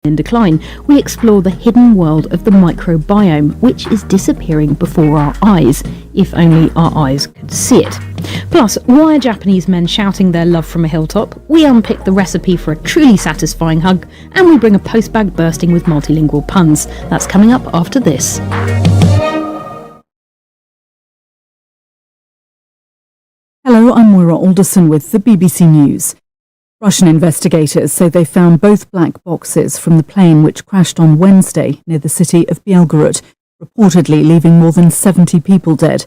In Decline, we explore the hidden world of the microbiome, which is disappearing before our eyes, if only our eyes could see it. Plus, why are Japanese men shouting their love from a hilltop? We unpick the recipe for a truly satisfying hug, and we bring a postbag bursting with multilingual puns. That's coming up after this. Hello, I'm Moira Alderson with the BBC News. Russian investigators say they found both black boxes from the plane which crashed on Wednesday near the city of Belgorod, reportedly leaving more than 70 people dead.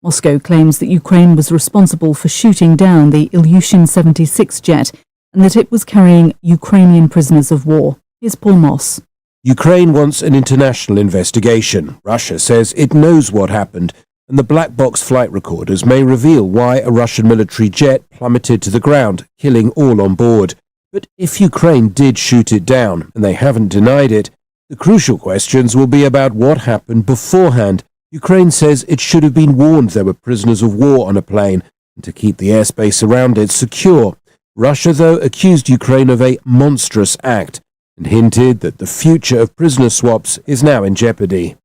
Moscow claims that Ukraine was responsible for shooting down the Ilyushin 76 jet and that it was carrying Ukrainian prisoners of war. Here's Paul Moss. Ukraine wants an international investigation. Russia says it knows what happened, and the black box flight recorders may reveal why a Russian military jet plummeted to the ground, killing all on board. But if Ukraine did shoot it down, and they haven't denied it, the crucial questions will be about what happened beforehand. Ukraine says it should have been warned there were prisoners of war on a plane, and to keep the airspace around it secure. Russia, though, accused Ukraine of a monstrous act, and hinted that the future of prisoner swaps is now in jeopardy.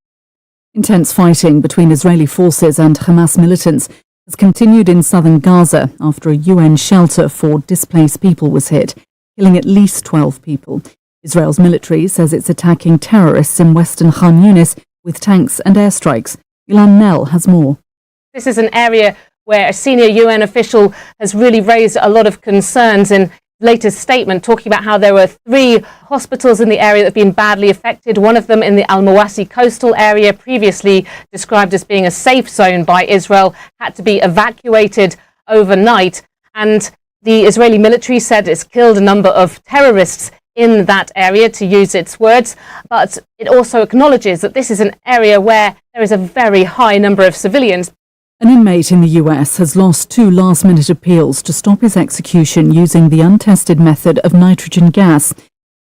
Intense fighting between Israeli forces and Hamas militants has continued in southern Gaza after a UN shelter for displaced people was hit, killing at least 12 people. Israel's military says it's attacking terrorists in western Khan Yunis with tanks and airstrikes. Ilan Nell has more. This is an area where a senior UN official has really raised a lot of concerns in latest statement, talking about how there were 3 hospitals in the area that have been badly affected. One of them in the Al-Mawasi coastal area, previously described as being a safe zone by Israel, had to be evacuated overnight. And the Israeli military said it's killed a number of terrorists in that area, to use its words. But it also acknowledges that this is an area where there is a very high number of civilians. An inmate in the US has lost 2 last-minute appeals to stop his execution using the untested method of nitrogen gas.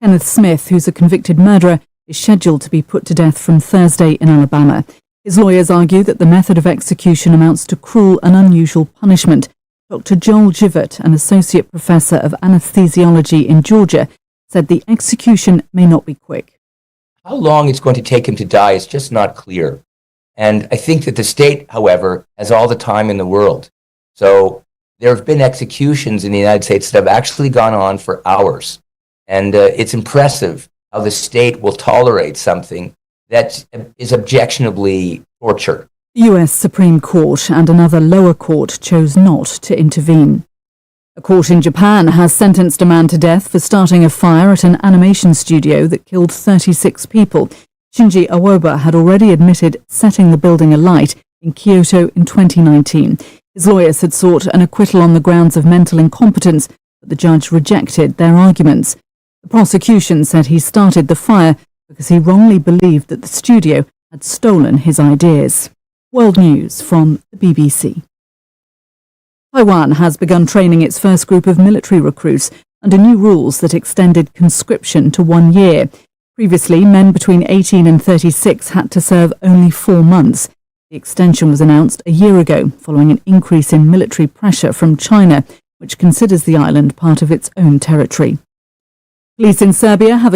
Kenneth Smith, who's a convicted murderer, is scheduled to be put to death from Thursday in Alabama. His lawyers argue that the method of execution amounts to cruel and unusual punishment. Dr. Joel Jivert, an associate professor of anesthesiology in Georgia, said the execution may not be quick. How long it's going to take him to die is just not clear. And I think that the state, however, has all the time in the world. So there have been executions in the United States that have actually gone on for hours. And it's impressive how the state will tolerate something that is objectionably torture. The US Supreme Court and another lower court chose not to intervene. A court in Japan has sentenced a man to death for starting a fire at an animation studio that killed 36 people. Shinji Aoba had already admitted setting the building alight in Kyoto in 2019. His lawyers had sought an acquittal on the grounds of mental incompetence, but the judge rejected their arguments. The prosecution said he started the fire because he wrongly believed that the studio had stolen his ideas. World News from the BBC. Taiwan has begun training its first group of military recruits under new rules that extended conscription to 1 year. Previously, men between 18 and 36 had to serve only 4 months. The extension was announced a year ago, following an increase in military pressure from China, which considers the island part of its own territory. Police in Serbia have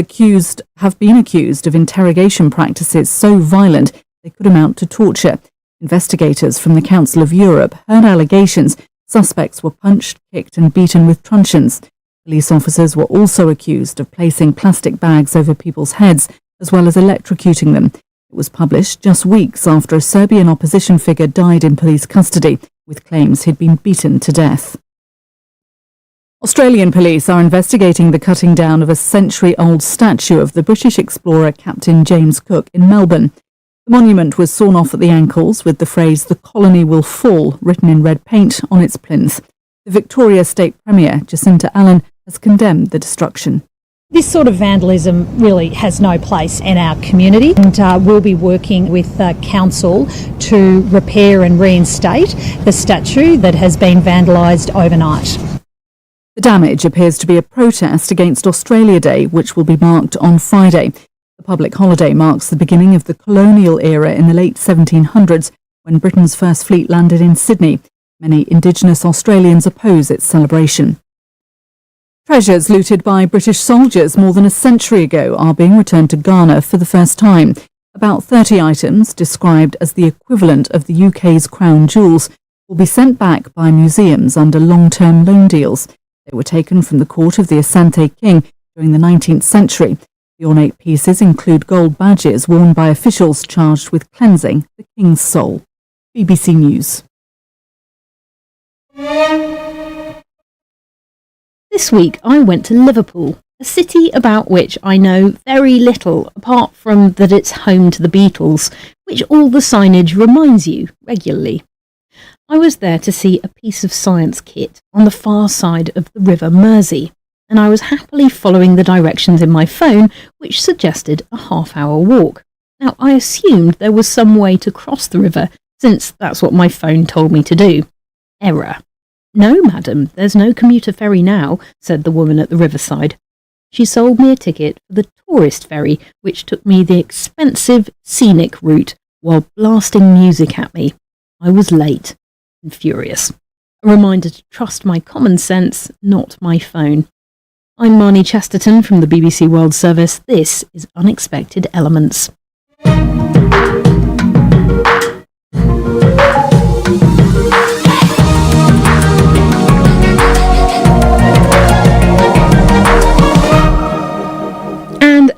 been accused of interrogation practices so violent they could amount to torture. Investigators from the Council of Europe heard allegations suspects were punched, kicked and beaten with truncheons. Police officers were also accused of placing plastic bags over people's heads, as well as electrocuting them. It was published just weeks after a Serbian opposition figure died in police custody, with claims he'd been beaten to death. Australian police are investigating the cutting down of a century-old statue of the British explorer Captain James Cook in Melbourne. The monument was sawn off at the ankles with the phrase "The colony will fall" written in red paint on its plinth. The Victoria State Premier, Jacinta Allen, has condemned the destruction. This sort of vandalism really has no place in our community, and we'll be working with Council to repair and reinstate the statue that has been vandalised overnight. The damage appears to be a protest against Australia Day, which will be marked on Friday. The public holiday marks the beginning of the colonial era in the late 1700s, when Britain's first fleet landed in Sydney. Many Indigenous Australians oppose its celebration. Treasures looted by British soldiers more than a century ago are being returned to Ghana for the first time. About 30 items, described as the equivalent of the UK's crown jewels, will be sent back by museums under long-term loan deals. They were taken from the court of the Asante king during the 19th century. The ornate pieces include gold badges worn by officials charged with cleansing the king's soul. BBC News. This week I went to Liverpool, a city about which I know very little apart from that it's home to the Beatles, which all the signage reminds you regularly. I was there to see a piece of science kit on the far side of the River Mersey, and I was happily following the directions in my phone, which suggested a half-hour walk. Now, I assumed there was some way to cross the river, since that's what my phone told me to do. Error. "No, madam, there's no commuter ferry now," said the woman at the riverside. She sold me a ticket for the tourist ferry, which took me the expensive, scenic route, while blasting music at me. I was late and furious. A reminder to trust my common sense, not my phone. I'm Marnie Chesterton from the BBC World Service. This is Unexpected Elements.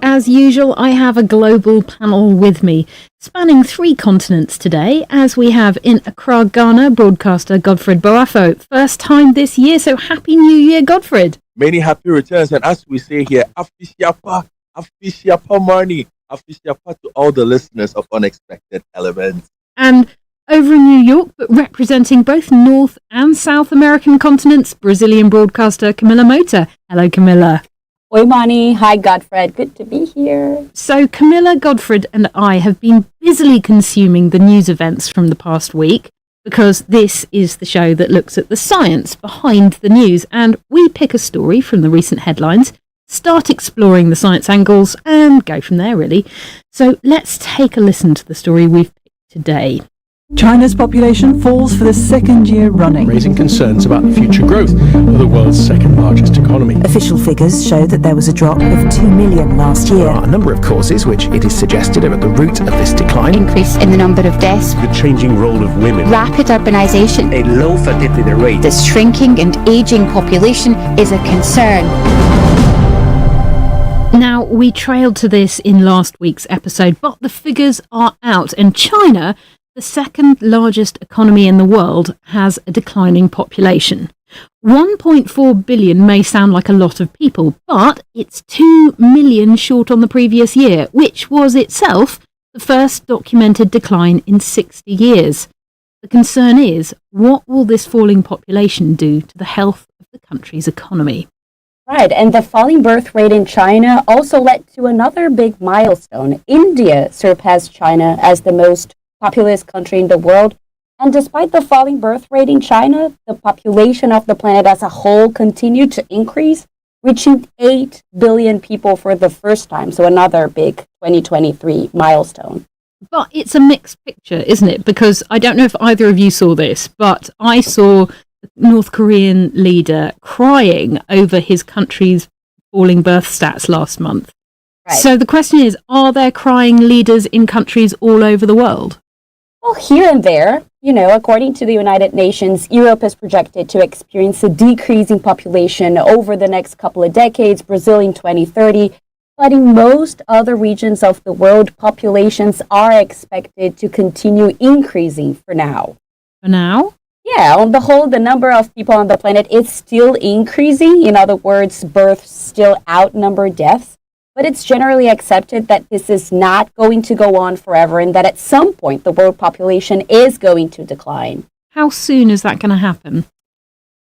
As usual, I have a global panel with me, spanning 3 continents today, as we have in Accra, Ghana, broadcaster Godfred Boafo. First time this year, so Happy New Year, Godfred. Many happy returns, and as we say here, Afisiapa Marnie, Afisiapa to all the listeners of Unexpected Elements. And over in New York, but representing both North and South American continents, Brazilian broadcaster Camila Mota. Hello, Camila. Oi, Mani. Hi, Godfred. Good to be here. So Camilla, Godfred and I have been busily consuming the news events from the past week because this is the show that looks at the science behind the news, and we pick a story from the recent headlines, start exploring the science angles and go from there, really. So let's take a listen to the story we've picked today. China's population falls for the second year running, raising concerns about the future growth of the world's second largest economy. Official figures show that there was a drop of 2 million last year. There are a number of causes which it is suggested are at the root of this decline. Increase in the number of deaths, The changing role of women, rapid urbanisation, a low fertility rate. the shrinking and ageing population is a concern. Now, we trailed to this in last week's episode, but the figures are out, and China, the second largest economy in the world, has a declining population. 1.4 billion may sound like a lot of people, but it's 2 million short on the previous year, which was itself the first documented decline in 60 years. The concern is, what will this falling population do to the health of the country's economy? Right, and the falling birth rate in China also led to another big milestone. India surpassed China as the most populous country in the world. And despite the falling birth rate in China, the population of the planet as a whole continued to increase, reaching 8 billion people for the first time. So another big 2023 milestone. But it's a mixed picture, isn't it? Because I don't know if either of you saw this, but I saw the North Korean leader crying over his country's falling birth stats last month. Right. So the question is, are there crying leaders in countries all over the world? Well, here and there, according to the United Nations, Europe is projected to experience a decrease in population over the next couple of decades, Brazil in 2030. But in most other regions of the world, populations are expected to continue increasing for now. For now? Yeah, on the whole, the number of people on the planet is still increasing. In other words, births still outnumber deaths. But it's generally accepted that this is not going to go on forever and that at some point the world population is going to decline. How soon is that going to happen?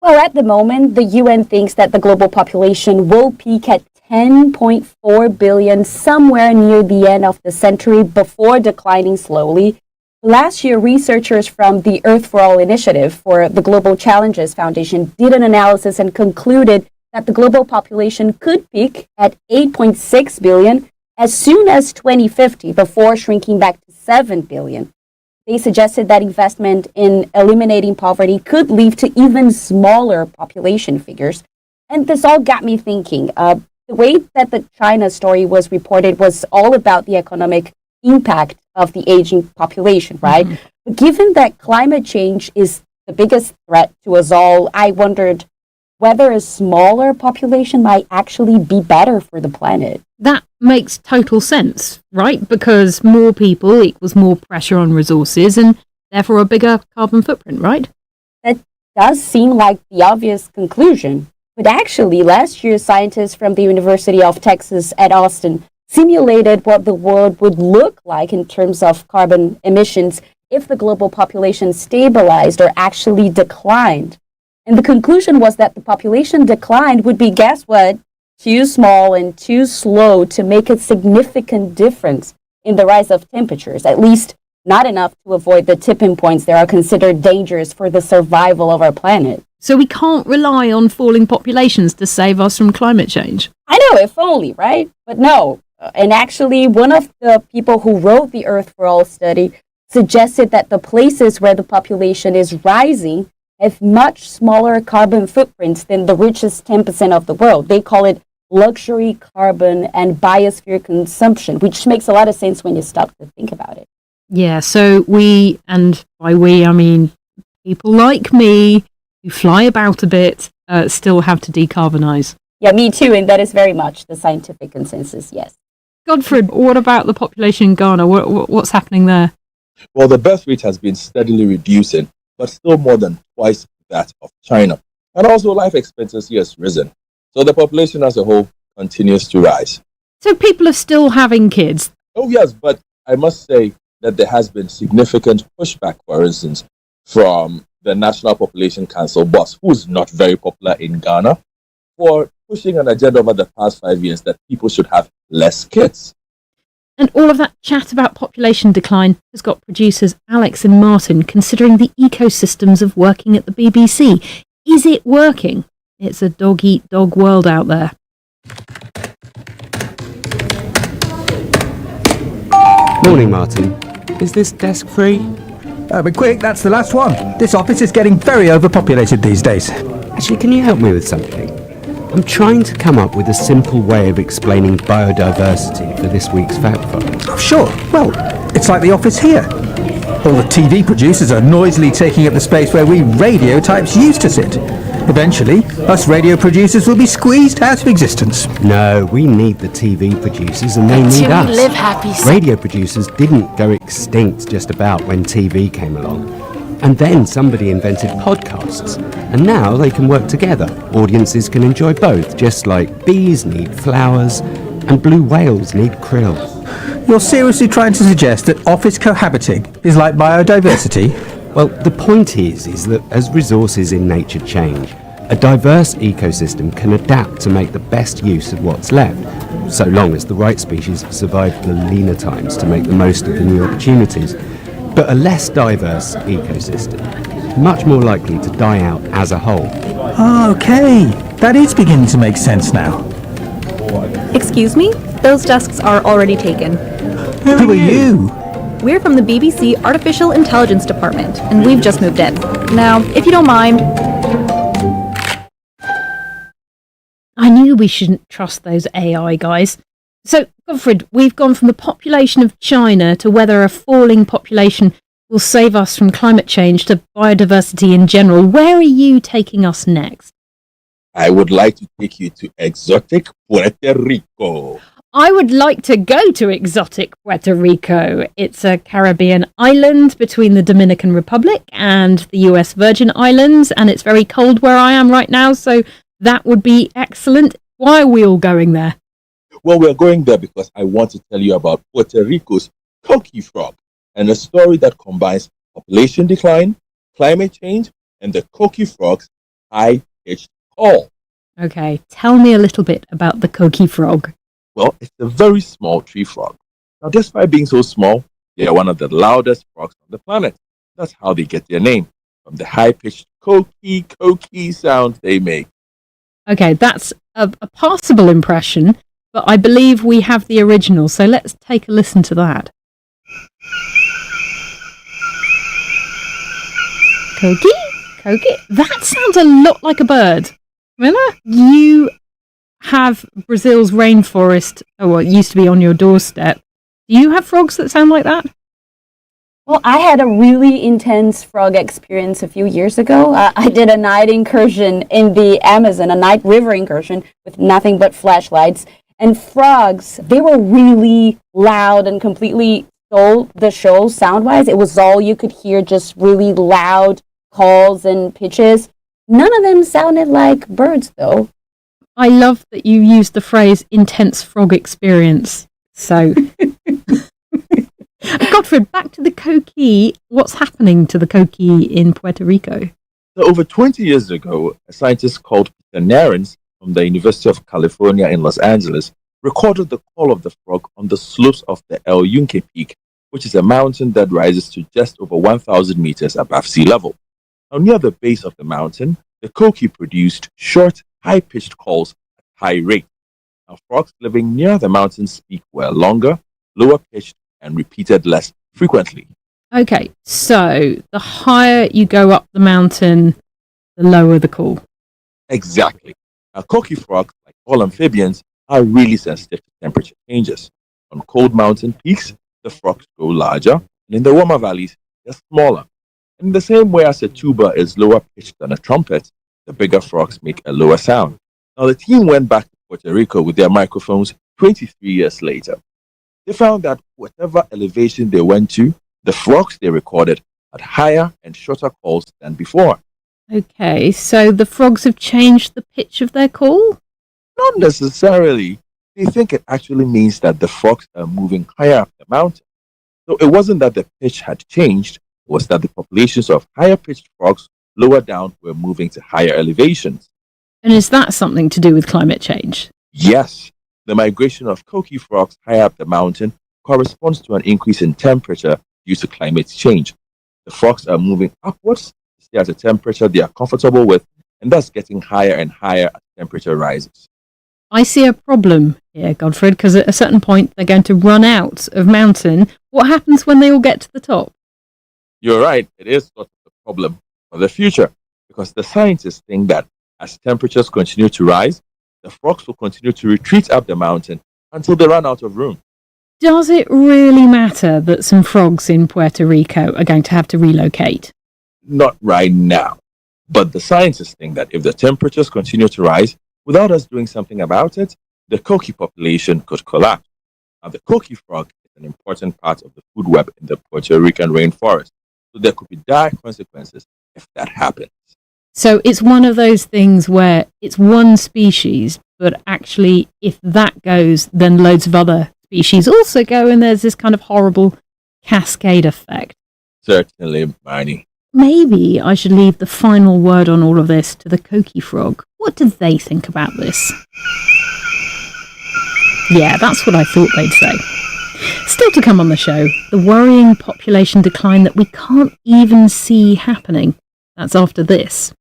Well, at the moment, the UN thinks that the global population will peak at 10.4 billion somewhere near the end of the century before declining slowly. Last year, researchers from the Earth for All initiative for the Global Challenges Foundation did an analysis and concluded that the global population could peak at 8.6 billion as soon as 2050 before shrinking back to 7 billion. They suggested that investment in eliminating poverty could lead to even smaller population figures. And this all got me thinking. The way that the China story was reported was all about the economic impact of the aging population, right? Mm-hmm. But given that climate change is the biggest threat to us all, I wondered whether a smaller population might actually be better for the planet. That makes total sense, right? Because more people equals more pressure on resources and therefore a bigger carbon footprint, right? That does seem like the obvious conclusion. But actually, last year, scientists from the University of Texas at Austin simulated what the world would look like in terms of carbon emissions if the global population stabilized or actually declined. And the conclusion was that the population decline would be, guess what, too small and too slow to make a significant difference in the rise of temperatures, at least not enough to avoid the tipping points that are considered dangerous for the survival of our planet. So we can't rely on falling populations to save us from climate change. I know, if only, right? But no. And actually, one of the people who wrote the Earth for All study suggested that the places where the population is rising have much smaller carbon footprints than the richest 10% of the world. They call it luxury carbon and biosphere consumption, which makes a lot of sense when you stop to think about it. Yeah, so we, and by we I mean people like me who fly about a bit, still have to decarbonise. Yeah, me too, and that is very much the scientific consensus, yes. Godfred, what about the population in Ghana? What's happening there? Well, the birth rate has been steadily reducing, but still more than twice that of China. And also life expectancy has risen. So the population as a whole continues to rise. So people are still having kids? Oh, yes, but I must say that there has been significant pushback, for instance, from the National Population Council boss, who is not very popular in Ghana, for pushing an agenda over the past 5 years that people should have less kids. And all of that chat about population decline has got producers Alex and Martin considering the ecosystems of working at the BBC. Is it working? It's a dog-eat-dog world out there. Morning, Martin. Is this desk free? But quick, that's the last one. This office is getting very overpopulated these days. Actually, can you help me with something? I'm trying to come up with a simple way of explaining biodiversity for this week's fact find. Oh, sure. Well, it's like the office here. All the TV producers are noisily taking up the space where we radio types used to sit. Eventually, us radio producers will be squeezed out of existence. No, we need the TV producers and they need us. Live happy. Radio producers didn't go extinct just about when TV came along. And then somebody invented podcasts. And now they can work together. Audiences can enjoy both, just like bees need flowers and blue whales need krill. You're seriously trying to suggest that office cohabiting is like biodiversity? Well, the point is that as resources in nature change, a diverse ecosystem can adapt to make the best use of what's left, so long as the right species have survived the leaner times to make the most of the new opportunities. But a less diverse ecosystem, much more likely to die out as a whole. Okay, that is beginning to make sense now. Excuse me? Those desks are already taken. Who are you? We're from the BBC Artificial Intelligence Department, and we've just moved in. Now, if you don't mind... I knew we shouldn't trust those AI guys. So, Godfred, we've gone from the population of China to whether a falling population will save us from climate change to biodiversity in general. Where are you taking us next? I would like to take you to exotic Puerto Rico. I would like to go to exotic Puerto Rico. It's a Caribbean island between the Dominican Republic and the US Virgin Islands, and it's very cold where I am right now, so that would be excellent. Why are we all going there? Well, we're going there because I want to tell you about Puerto Rico's coqui frog and a story that combines population decline, climate change, and the coqui frog's high-pitched call. Okay, tell me a little bit about the coqui frog. Well, it's a very small tree frog. Now, despite being so small, they are one of the loudest frogs on the planet. That's how they get their name, from the high-pitched coqui sound they make. Okay, that's a passable impression, but I believe we have the original, so let's take a listen to that. Coqui? That sounds a lot like a bird. Camilla, you have Brazil's rainforest, or what used to be on your doorstep. Do you have frogs that sound like that? Well, I had a really intense frog experience a few years ago. I did a night incursion in the Amazon, a night river incursion with nothing but flashlights. And frogs, they were really loud and completely stole the show sound-wise. It was all you could hear, just really loud calls and pitches. None of them sounded like birds, though. I love that you used the phrase intense frog experience. So... Godfred, back to the coqui. What's happening to the coqui in Puerto Rico? So over 20 years ago, a scientist called Peter Narens from the University of California in Los Angeles recorded the call of the frog on the slopes of the El Yunque Peak, which is a mountain that rises to just over 1,000 meters above sea level. Now, near the base of the mountain, the coqui produced short, high-pitched calls at high rate. Now, frogs living near the mountain's peak were longer, lower-pitched, and repeated less frequently. Okay, so the higher you go up the mountain, the lower the call. Exactly. Now, coqui frogs, like all amphibians, are really sensitive to temperature changes. On cold mountain peaks, the frogs grow larger, and in the warmer valleys, they're smaller. And in the same way as a tuba is lower pitched than a trumpet, the bigger frogs make a lower sound. Now, the team went back to Puerto Rico with their microphones 23 years later. They found that whatever elevation they went to, the frogs they recorded had higher and shorter calls than before. Okay, so the frogs have changed the pitch of their call? Not necessarily. They think it actually means that the frogs are moving higher up the mountain. So it wasn't that the pitch had changed, it was that the populations of higher pitched frogs lower down were moving to higher elevations. And is that something to do with climate change? Yes. The migration of coqui frogs higher up the mountain corresponds to an increase in temperature due to climate change. The frogs are moving upwards to stay at a temperature they are comfortable with, and thus getting higher and higher as temperature rises. I see a problem here, Godfred, because at a certain point they're going to run out of mountain. What happens when they all get to the top? You're right, it is sort of a problem for the future, because the scientists think that as temperatures continue to rise, the frogs will continue to retreat up the mountain until they run out of room. Does it really matter that some frogs in Puerto Rico are going to have to relocate? Not right now. But the scientists think that if the temperatures continue to rise, without us doing something about it, the coqui population could collapse. Now, the coqui frog is an important part of the food web in the Puerto Rican rainforest, so there could be dire consequences if that happens. So it's one of those things where it's one species, but actually if that goes, then loads of other species also go, and there's this kind of horrible cascade effect. Certainly, Marnie. Maybe I should leave the final word on all of this to the coqui frog. What do they think about this? Yeah, that's what I thought they'd say. Still to come on the show, the worrying population decline that we can't even see happening. That's after this.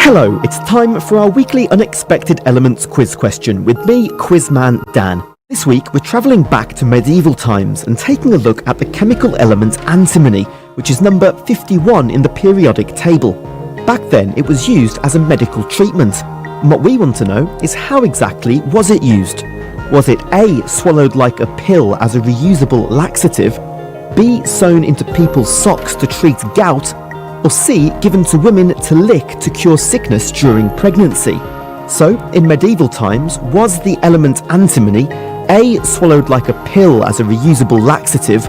Hello, it's time for our weekly Unexpected Elements quiz question with me, Quizman Dan. This week we're travelling back to medieval times and taking a look at the chemical element antimony, which is number 51 in the periodic table. Back then it was used as a medical treatment. And what we want to know is how exactly was it used? Was it A, swallowed like a pill as a reusable laxative, B, sewn into people's socks to treat gout, or C, given to women to lick to cure sickness during pregnancy? So, in medieval times, was the element antimony A, swallowed like a pill as a reusable laxative,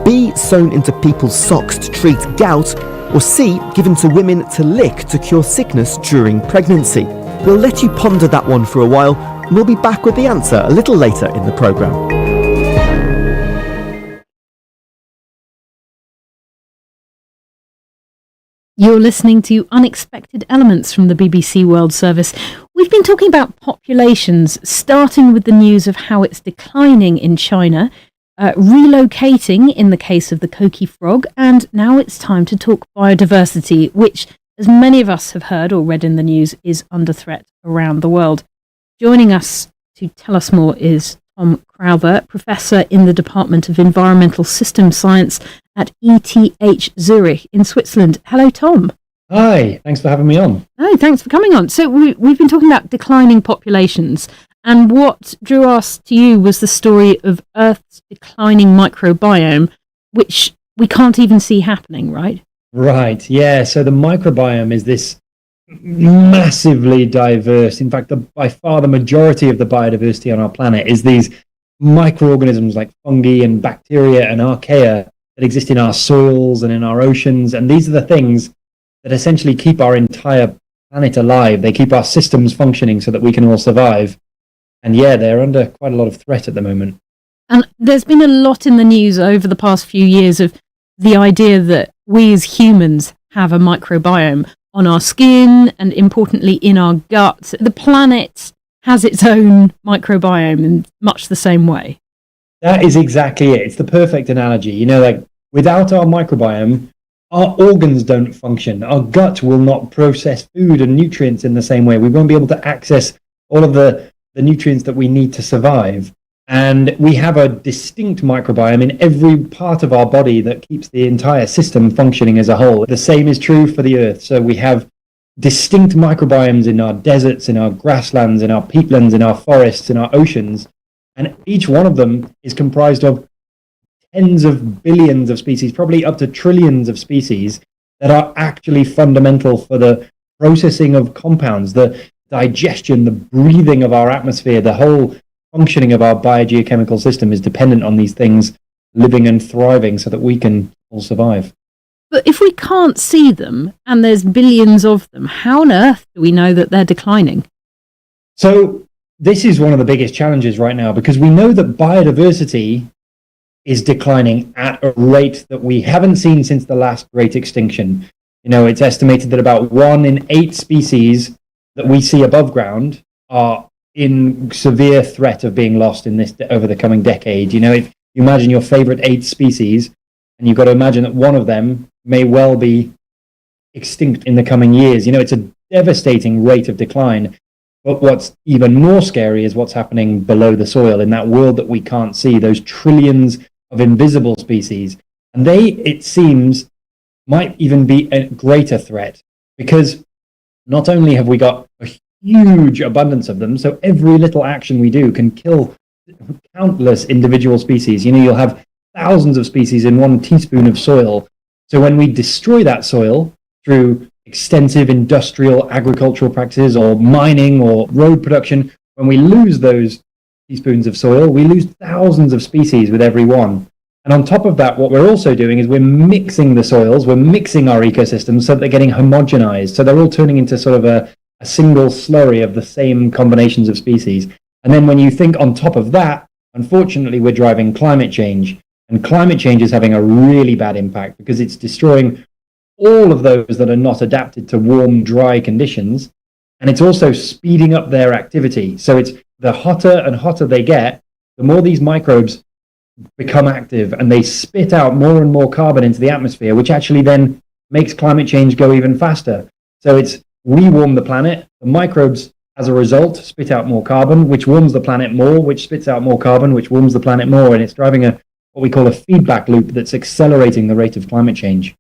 B, sewn into people's socks to treat gout, or C, given to women to lick to cure sickness during pregnancy? We'll let you ponder that one for a while, and we'll be back with the answer a little later in the programme. You're listening to Unexpected Elements from the BBC World Service. We've been talking about populations, starting with the news of how it's declining in China, relocating in the case of the coqui frog, and now it's time to talk biodiversity, which, as many of us have heard or read in the news, is under threat around the world. Joining us to tell us more is Tom Crowther, Professor in the Department of Environmental System Science at ETH Zurich in Switzerland. Hello, Tom. Hi, thanks for having me on. Oh, thanks for coming on. So we've been talking about declining populations, and what drew us to you was the story of Earth's declining microbiome, which we can't even see happening, right? Right, yeah. So the microbiome is this massively diverse. In fact, by far the majority of the biodiversity on our planet is these microorganisms like fungi and bacteria and archaea that exist in our soils and in our oceans. And these are the things that essentially keep our entire planet alive. They keep our systems functioning so that we can all survive. And yeah, they're under quite a lot of threat at the moment. And there's been a lot in the news over the past few years of the idea that we as humans have a microbiome on our skin and, importantly, in our gut. The planet has its own microbiome in much the same way. That is exactly it. It's the perfect analogy. You know, like without our microbiome, our organs don't function. Our gut will not process food and nutrients in the same way. We won't be able to access all of the nutrients that we need to survive. And we have a distinct microbiome in every part of our body that keeps the entire system functioning as a whole. The same is true for the Earth. So we have distinct microbiomes in our deserts, in our grasslands, in our peatlands, in our forests, in our oceans. And each one of them is comprised of tens of billions of species, probably up to trillions of species that are actually fundamental for the processing of compounds, the digestion, the breathing of our atmosphere, the whole functioning of our biogeochemical system is dependent on these things living and thriving so that we can all survive. But if we can't see them and there's billions of them, how on earth do we know that they're declining? So this is one of the biggest challenges right now, because we know that biodiversity is declining at a rate that we haven't seen since the last great extinction. You know, it's estimated that about 1 in 8 species that we see above ground are in severe threat of being lost in this over the coming decade. You know, if you imagine your favorite 8 species, and you've got to imagine that one of them may well be extinct in the coming years. You know, it's a devastating rate of decline. But what's even more scary is what's happening below the soil in that world that we can't see, those trillions of invisible species. And they, it seems, might even be a greater threat, because not only have we got a huge abundance of them, so every little action we do can kill countless individual species. You know, you'll have thousands of species in 1 teaspoon of soil. So when we destroy that soil through extensive industrial agricultural practices or mining or road production, when we lose those teaspoons of soil, we lose thousands of species with every one. And on top of that, what we're also doing is we're mixing the soils, we're mixing our ecosystems so that they're getting homogenized. So they're all turning into sort of a single slurry of the same combinations of species. And then when you think on top of that, unfortunately, we're driving climate change. And climate change is having a really bad impact because it's destroying all of those that are not adapted to warm, dry conditions. And it's also speeding up their activity. So it's the hotter and hotter they get, the more these microbes become active, and they spit out more and more carbon into the atmosphere, which actually then makes climate change go even faster. So we warm the planet, the microbes as a result spit out more carbon, which warms the planet more, which spits out more carbon, which warms the planet more. And it's driving what we call a feedback loop that's accelerating the rate of climate change.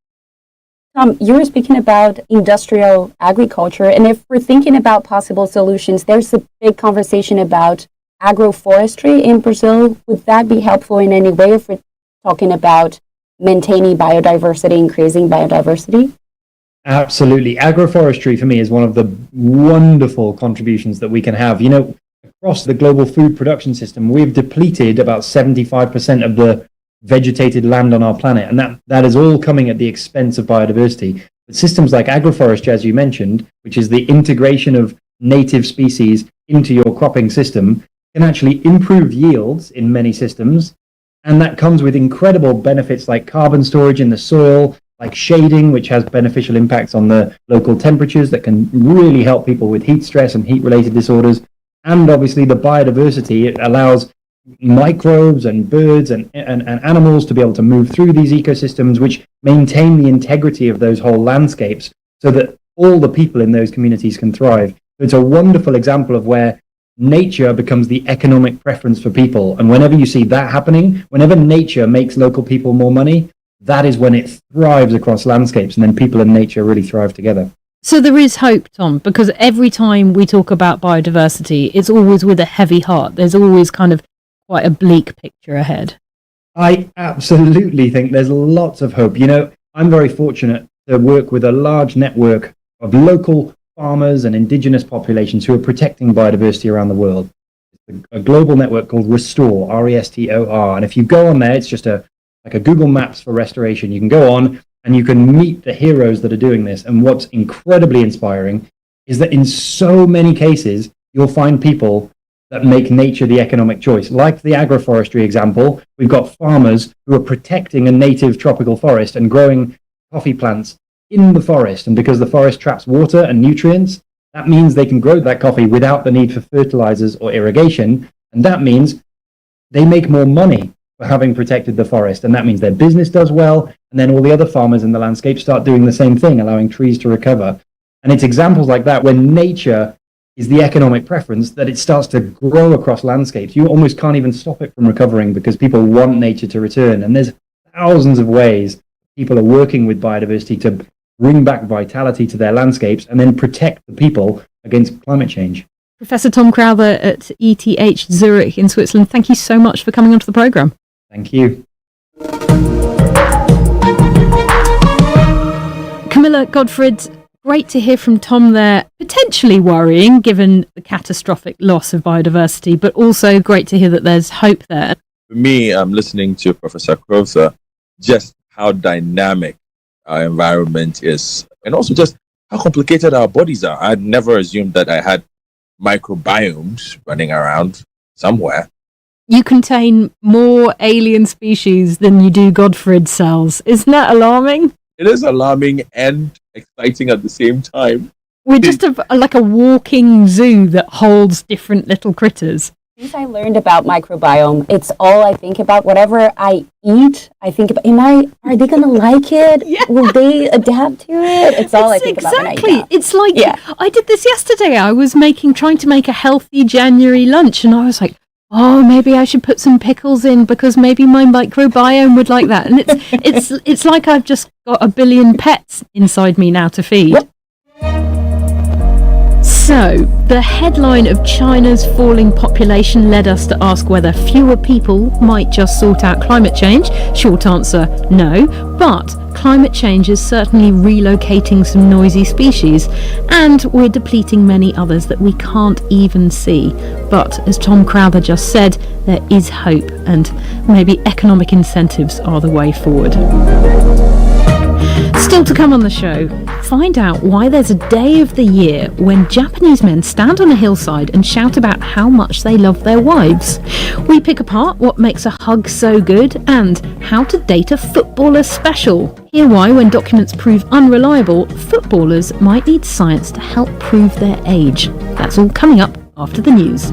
You were speaking about industrial agriculture, and if we're thinking about possible solutions, there's a big conversation about agroforestry in Brazil. Would that be helpful in any way if we're talking about maintaining biodiversity, increasing biodiversity? Absolutely. Agroforestry for me is one of the wonderful contributions that we can have. You know, across the global food production system, we've depleted about 75% of the vegetated land on our planet, and that is all coming at the expense of biodiversity. But systems like agroforestry, as you mentioned, which is the integration of native species into your cropping system, can actually improve yields in many systems, and that comes with incredible benefits like carbon storage in the soil, like shading, which has beneficial impacts on the local temperatures that can really help people with heat stress and heat-related disorders. And obviously the biodiversity, it allows microbes and birds and animals to be able to move through these ecosystems, which maintain the integrity of those whole landscapes so that all the people in those communities can thrive. It's a wonderful example of where nature becomes the economic preference for people. And whenever you see that happening, whenever nature makes local people more money, that is when it thrives across landscapes, and then people and nature really thrive together. So there is hope, Tom, because every time we talk about biodiversity, it's always with a heavy heart. There's always kind of quite a bleak picture ahead. I absolutely think there's lots of hope. You know, I'm very fortunate to work with a large network of local farmers and indigenous populations who are protecting biodiversity around the world. It's a global network called Restore, RESTOR. And if you go on there, it's just like a Google Maps for restoration. You can go on and you can meet the heroes that are doing this. And what's incredibly inspiring is that in so many cases, you'll find people that make nature the economic choice. Like the agroforestry example, we've got farmers who are protecting a native tropical forest and growing coffee plants in the forest. And because the forest traps water and nutrients, that means they can grow that coffee without the need for fertilizers or irrigation. And that means they make more money for having protected the forest. And that means their business does well. And then all the other farmers in the landscape start doing the same thing, allowing trees to recover. And it's examples like that when nature is the economic preference that it starts to grow across landscapes. You almost can't even stop it from recovering because people want nature to return. And there's thousands of ways people are working with biodiversity to bring back vitality to their landscapes and then protect the people against climate change. Professor Tom Crowther at ETH Zurich in Switzerland, thank you so much for coming onto the programme. Thank you. Camilla Godfred, great to hear from Tom there. Potentially worrying given the catastrophic loss of biodiversity, but also great to hear that there's hope there. For me, I'm listening to Professor Crowther, just how dynamic our environment is, and also just how complicated our bodies are. I'd never assumed that I had microbiomes running around somewhere. You contain more alien species than you do Godfred cells. Isn't that alarming? It is alarming and exciting at the same time. We're just like a walking zoo that holds different little critters. Since I learned about microbiome, it's all I think about. Whatever I eat, I think about, are they going to like it? Yeah. Will they adapt to it? It's all I think about when I eat now. It's like, I did this yesterday. I was trying to make a healthy January lunch, and I was like, oh, maybe I should put some pickles in because maybe my microbiome would like that. And it's like I've just got a billion pets inside me now to feed. Yep. So, the headline of China's falling population led us to ask whether fewer people might just sort out climate change. Short answer, no. But climate change is certainly relocating some noisy species, and we're depleting many others that we can't even see. But as Tom Crowther just said, there is hope, and maybe economic incentives are the way forward. Still to come on the show, find out why there's a day of the year when Japanese men stand on a hillside and shout about how much they love their wives. We pick apart what makes a hug so good and how to date a footballer special. Hear why, when documents prove unreliable, footballers might need science to help prove their age. That's all coming up after the news.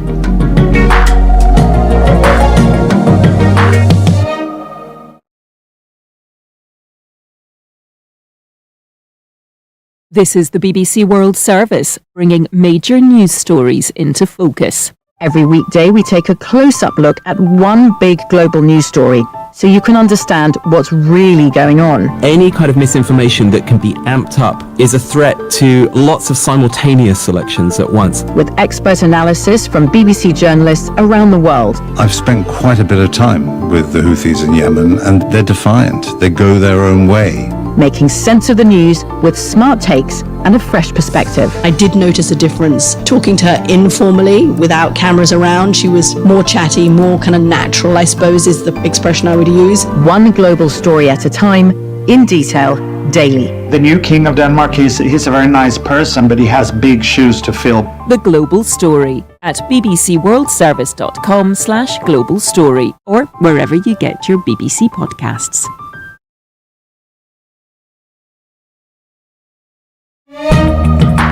This is the BBC World Service, bringing major news stories into focus. Every weekday, we take a close-up look at one big global news story, so you can understand what's really going on. Any kind of misinformation that can be amped up is a threat to lots of simultaneous elections at once. With expert analysis from BBC journalists around the world. I've spent quite a bit of time with the Houthis in Yemen, and they're defiant. They go their own way. Making sense of the news with smart takes and a fresh perspective. I did notice a difference. Talking to her informally, without cameras around, she was more chatty, more kind of natural, I suppose is the expression I would use. One global story at a time, in detail, daily. The new king of Denmark, he's a very nice person, but he has big shoes to fill. The Global Story at bbcworldservice.com/global story or wherever you get your BBC podcasts.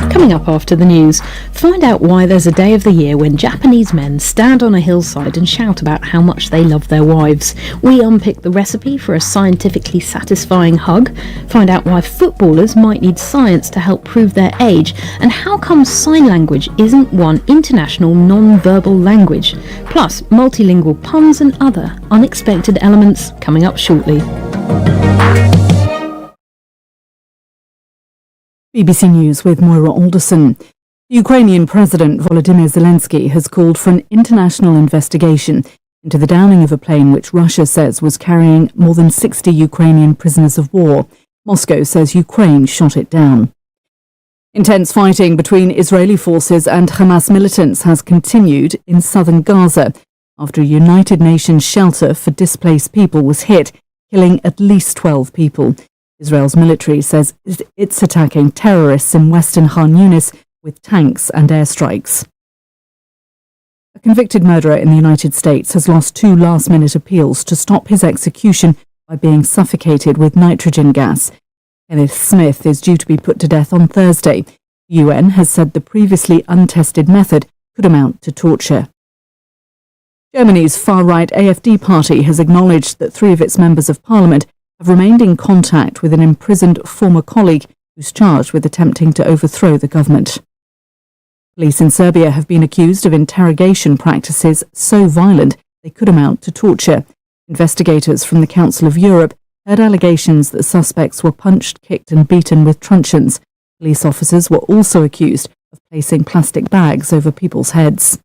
Coming up after the news, find out why there's a day of the year when Japanese men stand on a hillside and shout about how much they love their wives. We unpick the recipe for a scientifically satisfying hug, find out why footballers might need science to help prove their age, and how come sign language isn't one international non-verbal language. Plus, multilingual puns and other unexpected elements coming up shortly. BBC News with Moira Alderson. Ukrainian President Volodymyr Zelensky has called for an international investigation into the downing of a plane which Russia says was carrying more than 60 Ukrainian prisoners of war. Moscow says Ukraine shot it down. Intense fighting between Israeli forces and Hamas militants has continued in southern Gaza after a United Nations shelter for displaced people was hit, killing at least 12 people. Israel's military says it's attacking terrorists in western Khan Yunis with tanks and airstrikes. A convicted murderer in the United States has lost 2 last-minute appeals to stop his execution by being suffocated with nitrogen gas. Kenneth Smith is due to be put to death on Thursday. The UN has said the previously untested method could amount to torture. Germany's far-right AfD party has acknowledged that 3 of its members of parliament have remained in contact with an imprisoned former colleague who's charged with attempting to overthrow the government. Police in Serbia have been accused of interrogation practices so violent they could amount to torture. Investigators from the Council of Europe heard allegations that suspects were punched, kicked and beaten with truncheons. Police officers were also accused of placing plastic bags over people's heads.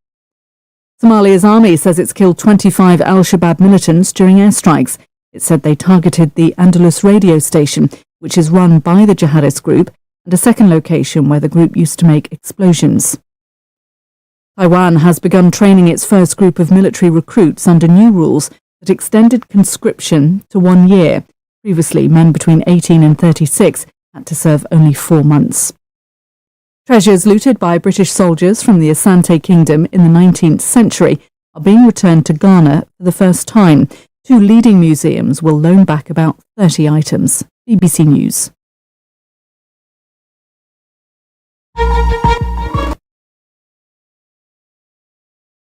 Somalia's army says it's killed 25 al-Shabaab militants during airstrikes. It said they targeted the Andalus radio station, which is run by the jihadist group, and a second location where the group used to make explosions. Taiwan has begun training its first group of military recruits under new rules that extended conscription to 1 year. Previously, men between 18 and 36 had to serve only 4 months. Treasures looted by British soldiers from the Asante Kingdom in the 19th century are being returned to Ghana for the first time. 2 leading museums will loan back about 30 items. BBC News.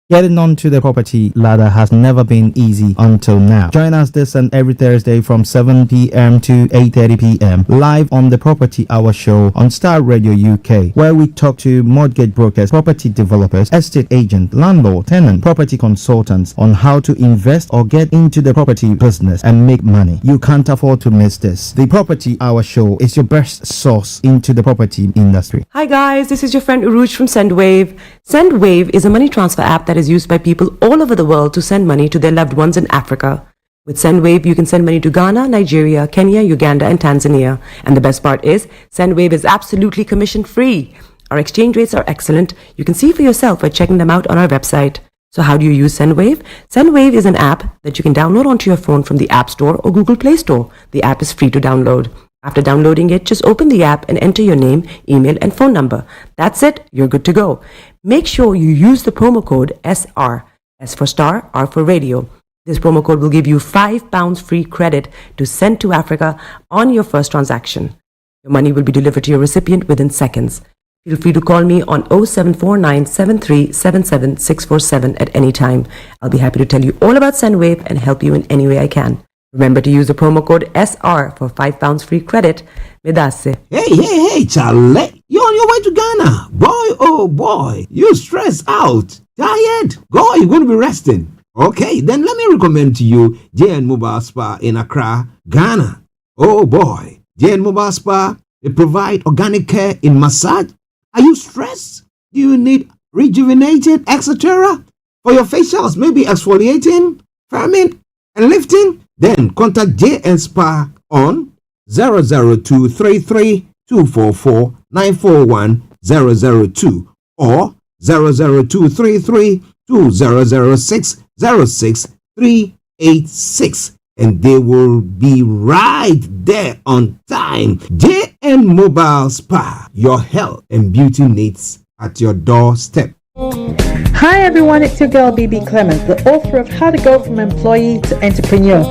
Getting onto the property ladder has never been easy until now. Join us this and every Thursday from 7 p.m. to 8:30 p.m. live on the Property Hour show on Starr Radio UK, where we talk to mortgage brokers, property developers, estate agents, landlord, tenant, property consultants on how to invest or get into the property business and make money. You can't afford to miss this. The Property Hour show is your best source into the property industry. Hi guys, this is your friend Uruj from SendWave. SendWave is a money transfer app that is used by people all over the world to send money to their loved ones in Africa. With SendWave, you can send money to Ghana, Nigeria, Kenya, Uganda, and Tanzania. And the best part is, SendWave is absolutely commission-free. Our exchange rates are excellent. You can see for yourself by checking them out on our website. So how do you use SendWave? SendWave is an app that you can download onto your phone from the App Store or Google Play Store. The app is free to download. After downloading it, just open the app and enter your name, email, and phone number. That's it. You're good to go. Make sure you use the promo code SR. S for Star, R for Radio. This promo code will give you £5 free credit to send to Africa on your first transaction. Your money will be delivered to your recipient within seconds. Feel free to call me on 0749 7377 647 at any time. I'll be happy to tell you all about SendWave and help you in any way I can. Remember to use the promo code SR for £5 free credit. Medasse. Hey, Charlie. You're on your way to Ghana. Boy, oh boy. You're stressed out. Tired. Go, you're going to be resting. Okay, then let me recommend to you JN Mobile Spa in Accra, Ghana. Oh boy. JN Mobile Spa, they provide organic care in massage. Are you stressed? Do you need rejuvenated, etc.? For your facials, maybe exfoliating, firming, and lifting? Then contact JN Spa on 00233 244 941 002 or 00233 2006 06386, and they will be right there on time. JN Mobile Spa, your health and beauty needs at your doorstep. Hi everyone, it's your girl BB Clement, the author of How to Go From Employee to Entrepreneur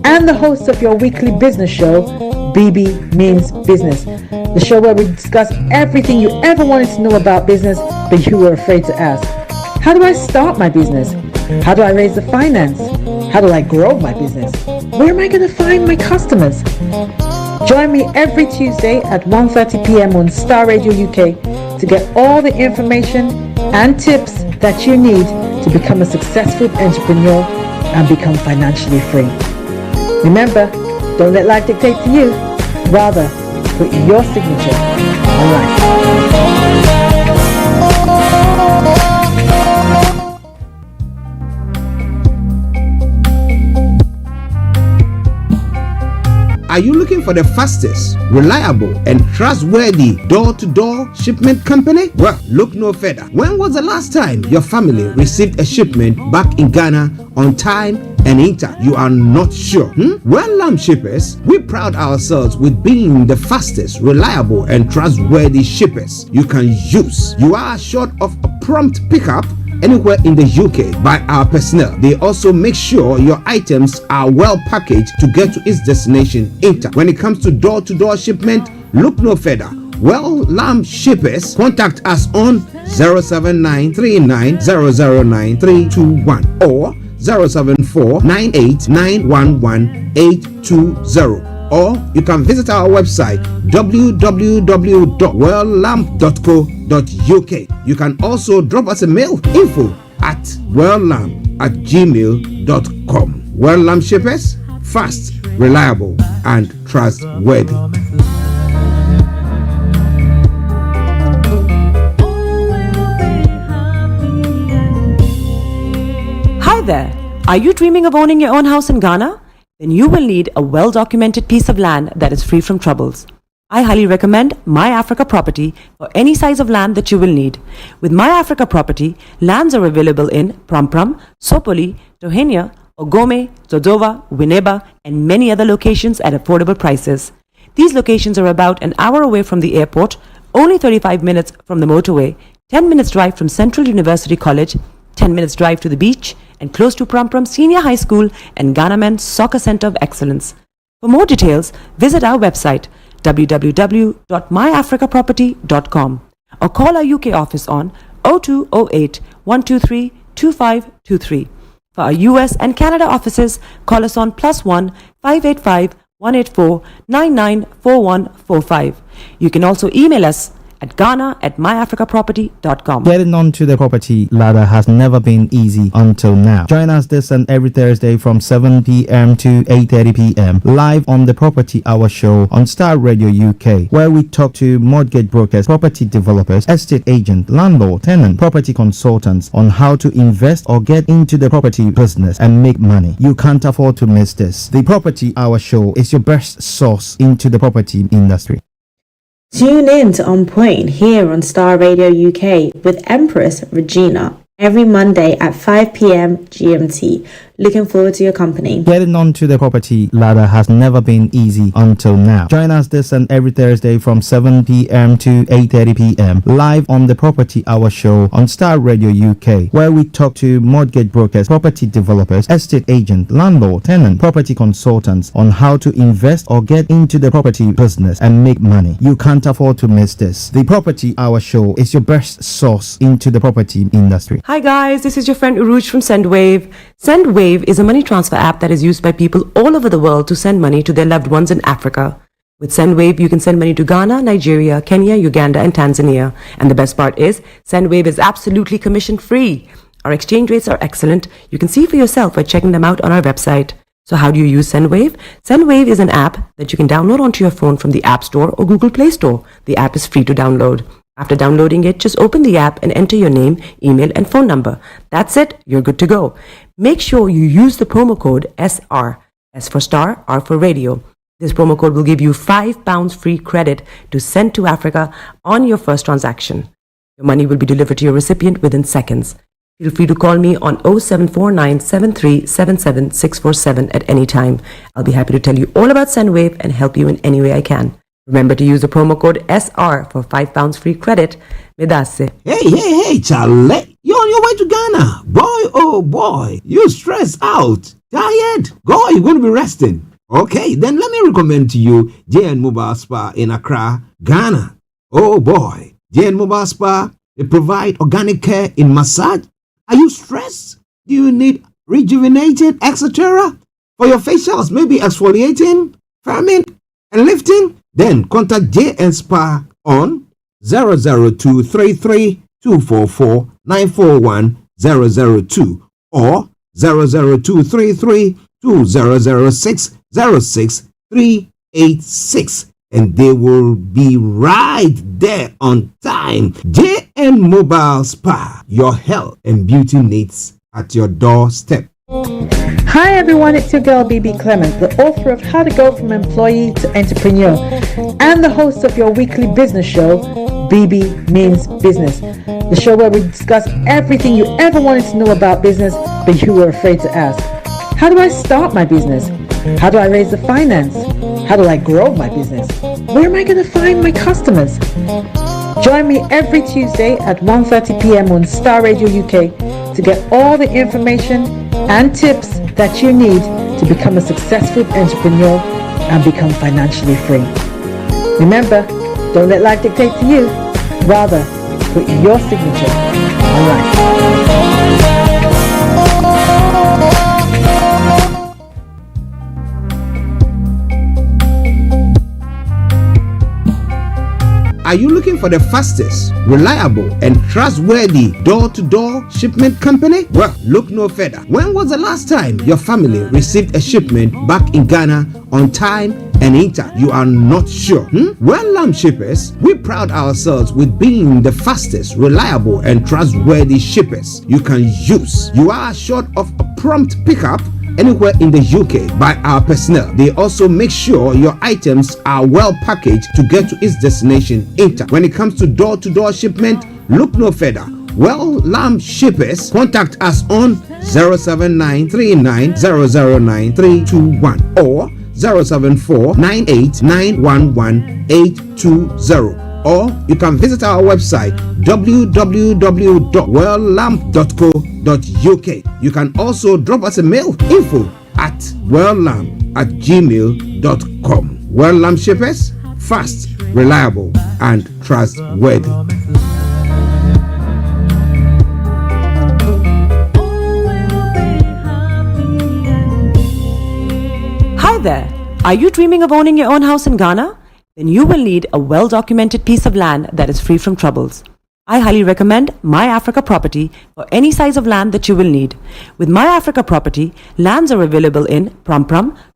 and the host of your weekly business show, BB Means Business, the show where we discuss everything you ever wanted to know about business but you were afraid to ask. How do I start my business? How do I raise the finance? How do I grow my business? Where am I going to find my customers? Join me every Tuesday at 1:30 p.m. on Starr Radio UK to get all the information and tips that you need to become a successful entrepreneur and become financially free. Remember, Don't let life dictate to you. Rather, put your signature on life. Are you looking for the fastest, reliable, and trustworthy door-to-door shipment company? Well, look no further. When was the last time your family received a shipment back in Ghana on time and intact? You are not sure? Well, Lamb Shippers, we pride ourselves with being the fastest, reliable, and trustworthy shippers you can use. You are assured of a prompt pickup anywhere in the UK by our personnel. They also make sure your items are well packaged to get to its destination intact. When it comes to door-to-door shipment, look no further. Well, Lamb Shippers, contact us on 07939009321 or 07498911820. Or you can visit our website www.welllamp.co.uk. You can also drop us a mail, info@welllamp@gmail.com. Well Lamp Shippers, fast, reliable, and trustworthy. Hi there. Are you dreaming of owning your own house in Ghana? Then you will need a well-documented piece of land that is free from troubles. I highly recommend My Africa Property for any size of land that you will need. With My Africa Property, lands are available in Pram, Sopoli, Tohenia, Ogome, Dodova, Winneba, and many other locations at affordable prices. These locations are about an hour away from the airport, only 35 minutes from the motorway, 10 minutes drive from Central University College, 10 minutes drive to the beach, and close to Pram Senior High School and Ghana Men's Soccer Center of Excellence. For more details, visit our website www.myafricaproperty.com or call our UK office on 0208 123 2523. For our US and Canada offices, call us on +1 585 184 994145. You can also email us at ghana@myafricaproperty.com. Getting onto the property ladder has never been easy until now. Join us this and every Thursday from 7 p.m. to 8:30 p.m. live on the Property Hour show on Starr Radio UK, where we talk to mortgage brokers, property developers, estate agent, landlord, tenant, property consultants on how to invest or get into the property business and make money. You can't afford to miss this. The Property Hour show is your best source into the property industry. Tune in to On Point here on Starr Radio UK with Empress Regina every Monday at 5 p.m. GMT. Looking forward to your company. Getting onto the property ladder has never been easy until now. Join us this and every Thursday from 7 p.m. to 8:30 p.m. live on the Property Hour show on Starr Radio UK, where we talk to mortgage brokers, property developers, estate agent, landlord, tenant, property consultants on how to invest or get into the property business and make money. You can't afford to miss this. The Property Hour show is your best source into the property industry. Hi guys, this is your friend Uruj from SendWave. SendWave is a money transfer app that is used by people all over the world to send money to their loved ones in Africa. With SendWave, you can send money to Ghana, Nigeria, Kenya, Uganda, and Tanzania. And the best part is, SendWave is absolutely commission-free. Our exchange rates are excellent. You can see for yourself by checking them out on our website. So how do you use SendWave? SendWave is an app that you can download onto your phone from the App Store or Google Play Store. The app is free to download. After downloading it, just open the app and enter your name, email, and phone number. That's it. You're good to go. Make sure you use the promo code SR. S for Star, R for Radio. This promo code will give you £5 free credit to send to Africa on your first transaction. Your money will be delivered to your recipient within seconds. Feel free to call me on 0749 7377 647 at any time. I'll be happy to tell you all about SendWave and help you in any way I can. Remember to use the promo code SR for £5 free credit. Medase. Hey, Charlie. You're on your way to Ghana. Boy, oh boy. You're stressed out. Tired. Go, you're going to be resting. Okay, then let me recommend to you JN Mobile Spa in Accra, Ghana. Oh boy. JN Mobile Spa, they provide organic care in massage. Are you stressed? Do you need rejuvenated, etc.? For your facials, maybe exfoliating, firming, and lifting? Then contact JN Spa on 00233 244 941 002 or 00233 2006 06 386. And they will be right there on time. JN Mobile Spa, your health and beauty needs at your doorstep. Hi everyone, it's your girl BB Clement, the author of How to Go From Employee to Entrepreneur and the host of your weekly business show, BB Means Business. The show where we discuss everything you ever wanted to know about business but you were afraid to ask. How do I start my business? How do I raise the finance? How do I grow my business? Where am I going to find my customers? Join me every Tuesday at 1:30 p.m. on Starr Radio UK to get all the information and tips that you need to become a successful entrepreneur and become financially free. Remember, don't let life dictate to you. Rather, put your signature on life. Are you looking for the fastest, reliable, and trustworthy door-to-door shipment company? Well, look no further. When was the last time your family received a shipment back in Ghana on time and in time? You are not sure? Well, Lamb Shippers, we pride ourselves with being the fastest, reliable, and trustworthy shippers you can use. You are assured of a prompt pickup anywhere in the UK by our personnel. They also make sure your items are well packaged to get to its destination in time. When it comes to door-to-door shipment, look no further. Well, Lamb Shippers, contact us on 07939009321 or 07498911820. Or you can visit our website www.welllamp.co.uk. You can also drop us a mail, info@welllamp@gmail.com. Well Lamp Shippers, fast, reliable, and trustworthy. Hi there. Are you dreaming of owning your own house in Ghana? Then you will need a well-documented piece of land that is free from troubles. I highly recommend My Africa Property for any size of land that you will need. With My Africa Property, lands are available in Pram,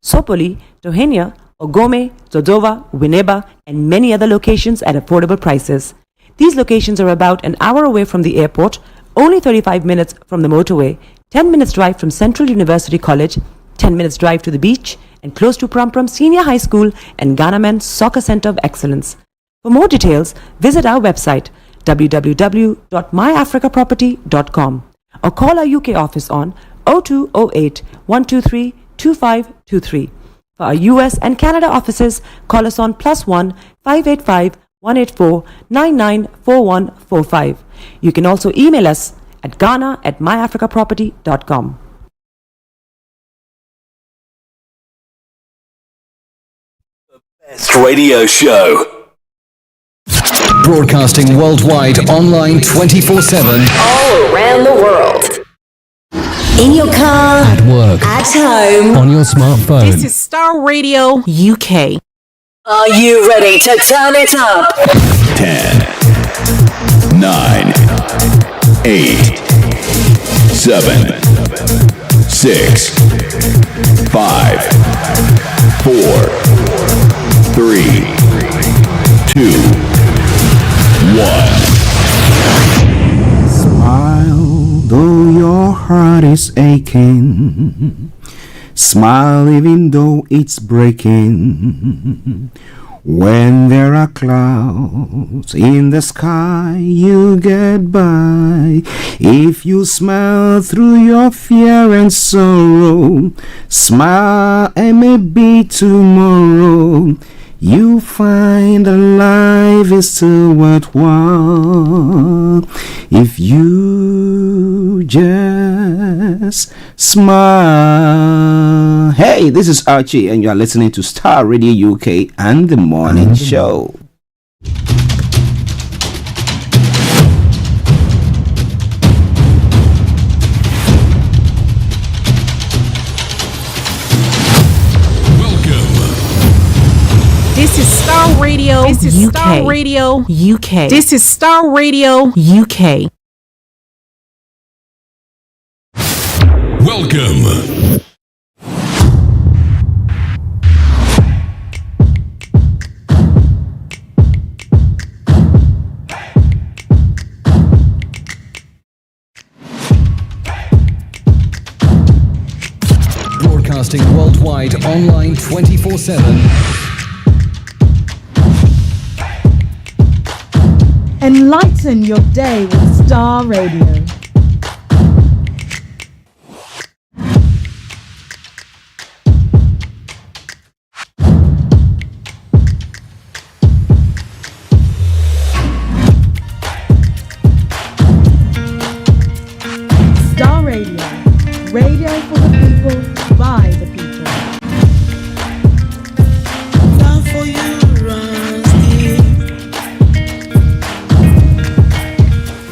Sopoli, Tohenia, Ogome, Dodova, Winneba, and many other locations at affordable prices. These locations are about an hour away from the airport, only 35 minutes from the motorway, 10 minutes drive from Central University College, 10 minutes drive to the beach, and close to Pram Senior High School and Ghana Men's Soccer Center of Excellence. For more details, visit our website www.myafricaproperty.com or call our UK office on 0208 123 2523. For our US and Canada offices, call us on +1 585 184 994145. You can also email us at ghana@myafricaproperty.com. Best radio show. Broadcasting worldwide, online 24/7. All around the world. In your car. At work. At home. On your smartphone. This is Starr Radio UK. Are you ready to turn it up? 10, 9, 8, 7, 6, 5, 4, 3, 2, 1. Smile, though your heart is aching. Smile, even though it's breaking. When there are clouds in the sky, you get by. If you smile through your fear and sorrow, smile and maybe tomorrow you find that life is still worthwhile if you just smile. Hey, this is Archie and you are listening to Starr Radio UK and the Morning Show. This is Starr Radio. This is UK. Starr Radio UK. This is Starr Radio UK. Welcome. broadcasting worldwide, online 24/7. Enlighten your day with Starr Radio. Starr Radio. Radio for the people, by the people. Love for you runs deep.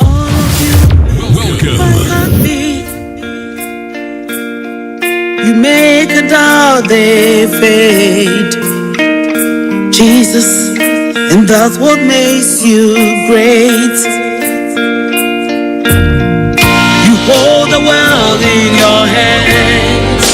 All of you, my heartbeat. You make a doubt they fade, Jesus, and that's what makes you great. You hold the world in your hands.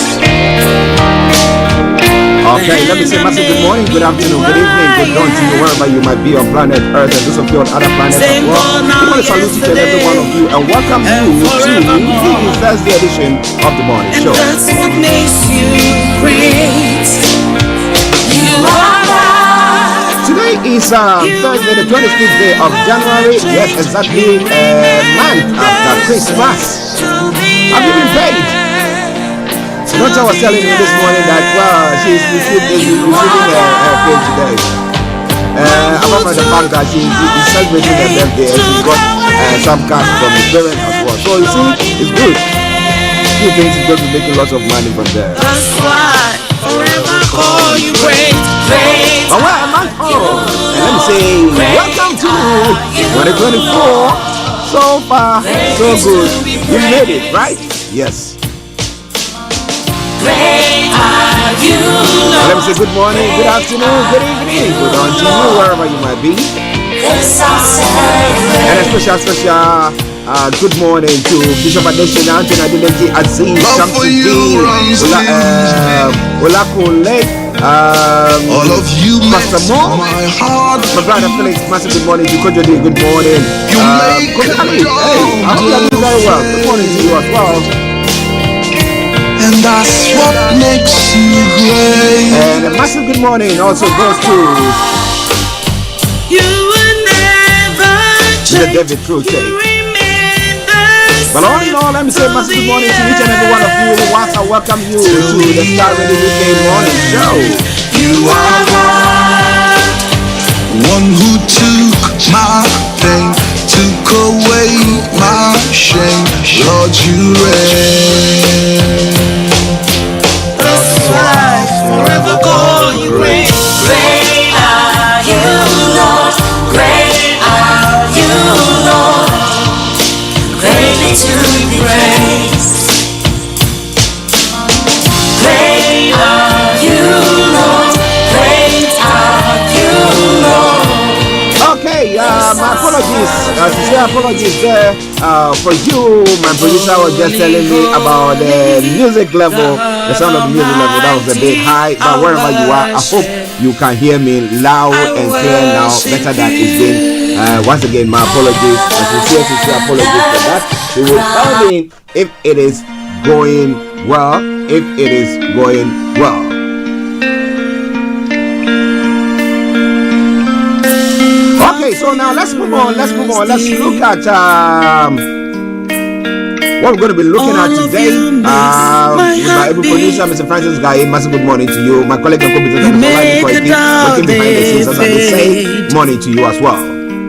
Okay, let me say massive good morning, good afternoon, good evening, good dawn to you wherever you might be on planet Earth and those of you on other planets as well. I want to salute each and every one of you and welcome you to the Thursday edition of the morning show. That's what makes you great. You are Today is Thursday, the 25th day of January. Yes, exactly a month after Christmas. Have you been paid? The doctor was telling me this morning that she's receiving her pay today. Apart from the fact that she's celebrating her birthday and she got some cash from his parents as well. So you see, it's good. She thinks she's going to be making lots of money from there. That's why forever call you great, great. But where am I? Oh, and let me say, welcome to 2024. So far, so good. You made it, right? Yes. Great are you, Lord. Let me say good morning, good afternoon, good evening, good on to you wherever you might be. And a special good morning to Bishop Adesina, Anthony Adeleke, Aziz, Shamsuddin, Olakule, all of you, Pastor Mo, my brother Felix, massive good morning to Kojodi, good morning. Hey, I hope you're doing very well. Good morning to you as well. And that's what makes you great. And a massive good morning also goes to you will never the David Cruz. But all in all, let me say massive good morning to each and every one of you. Once I welcome you to the Starr Radio UK morning show. You are one who took my pain, took away my shame. Lord, you reign. That's why forever call you great. Great are you, Lord. Great are you, Lord. Greatly to be praised. Great are you, Lord. Great are you, Lord. Okay, my apologies. Sincere apologies there for you. My producer was just telling me about the music level, the sound of the music level. That was a bit high, but wherever you are, I hope you can hear me loud and clear now, better than it's been. Once again, my apologies. Sincere apologies for that. You will tell me if it is going well, if it is going well. Okay, so now let's move on. Let's look at what we're going to be looking at today. With my able producer, Mr. Francis Guy. Massive good morning to you. My colleague and co-business working behind the scenes, as I say, morning to you as well.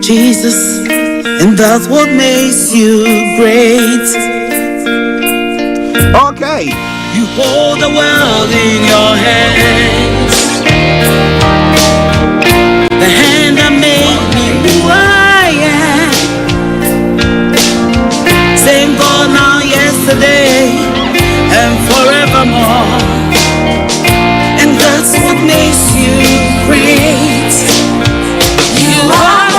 Jesus, and that's what makes you great. Okay. You hold the world in your hands. The hand that made me who I am. Same God now, yesterday, and forevermore. And that's what makes you great. You are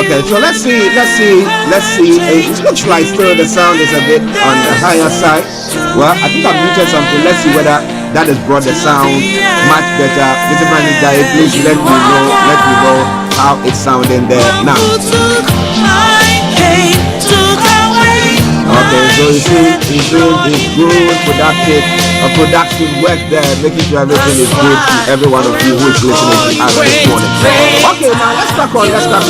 Okay, so let's see. It looks like still the sound is a bit on the higher side. Well, I think I've muted something. Let's see whether that has brought the sound much better. Mr. Brandon Guy, please let me know how it's sounding there now. Okay, so So he's doing his good production work there, making sure everything is good to every one of you who is listening to us this morning. Okay, now let's crack on. Yes. I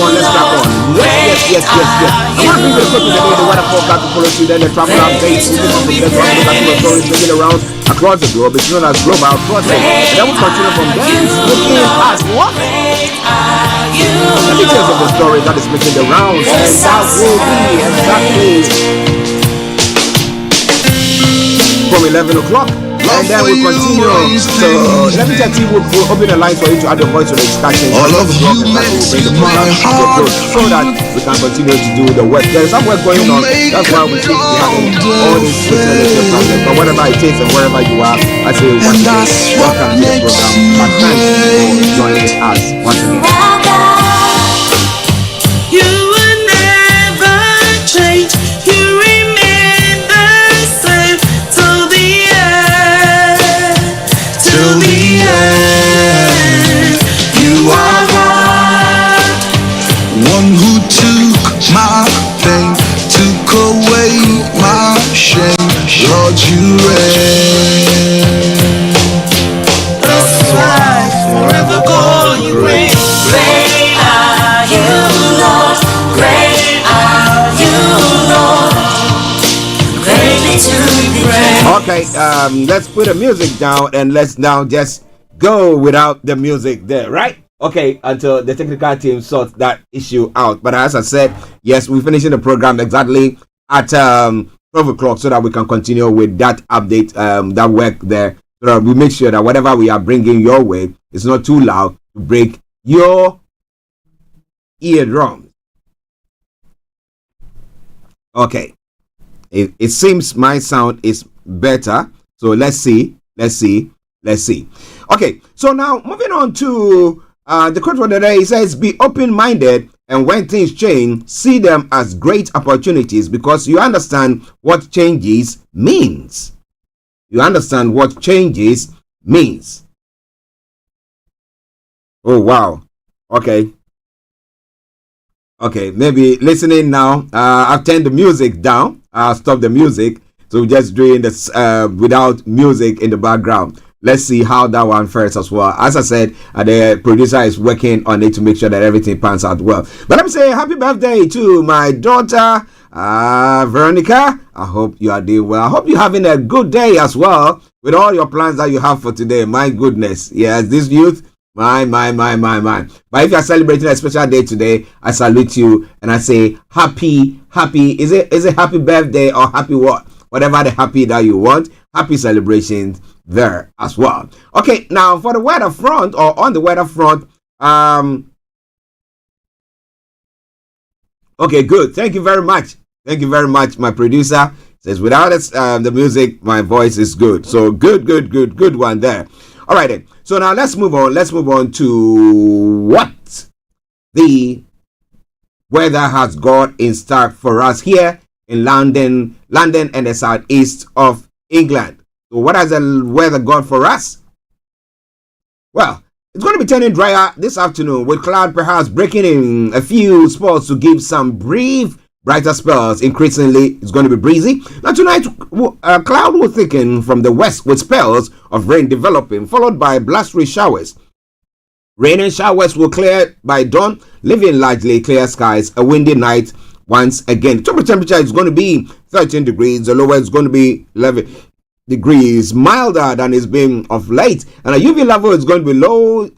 want to bring the quick today, the weather forecast to follow you, then the travel updates, moving on from there to the stories making around across the globe. It's known as Global Crossing. And then we'll continue from there, looking at what? The details of the story that is making the rounds, and that will be exactly from 11 o'clock. And then we'll continue. So let me tell you, we'll open the lines for you to add your voice to the discussion. All of you makes my heart so that we can continue to do the work. There's some work going on. That's why we keep having all these problems. But whatever it is and wherever you are, I say once again, welcome to the program. But thanks for joining us once again. You will never change. You remain the same till the end. Till the end. You are God. One who took my pain, took away my shame. Lord, you reign. That's why forever God you reign. Great are you, Lord. Great are you, Lord. Greatly to be praised. Okay, let's put the music down and let's now just go without the music there, right? Okay, until the technical team sorts that issue out. But as I said, yes, we're finishing the program exactly at 12 o'clock so that we can continue with that update, that work there. So that we make sure that whatever we are bringing your way is not too loud to break your eardrums. Okay, it seems my sound is better. So let's see. Okay, so now moving on to the quote for the day. It says, be open-minded, and when things change, see them as great opportunities because you understand what changes means. You understand what changes means. Oh, wow. Okay, maybe listening now. I've turned the music down. I'll stop the music. So we're just doing this without music in the background. Let's see how that one fares as well. As I said, the producer is working on it to make sure that everything pans out well. But let me say happy birthday to my daughter, Veronica. I hope you are doing well. I hope you're having a good day as well with all your plans that you have for today. My goodness. Yes, this youth. My. But if you're celebrating a special day today, I salute you and I say happy. Is it happy birthday or happy what? Whatever the happy that you want. Happy celebrations there as well. Okay, now for the weather front or on the weather front, okay, good. Thank you very much. My producer says without the music, my voice is good. So good one there. All right then. So now let's move on to what the weather has got in stock for us here in London and the southeast of England. So what has the weather got for us? Well, it's going to be turning drier this afternoon with cloud perhaps breaking in a few spots to give some brief brighter spells. Increasingly, it's going to be breezy. Now tonight, cloud will thicken from the west with spells of rain developing, followed by blustery showers. Rain and showers will clear by dawn, leaving largely clear skies. A windy night once again. The top temperature is going to be 13 degrees. The lower is going to be 11 degrees, milder than it's been of late. And a UV level is going to be low,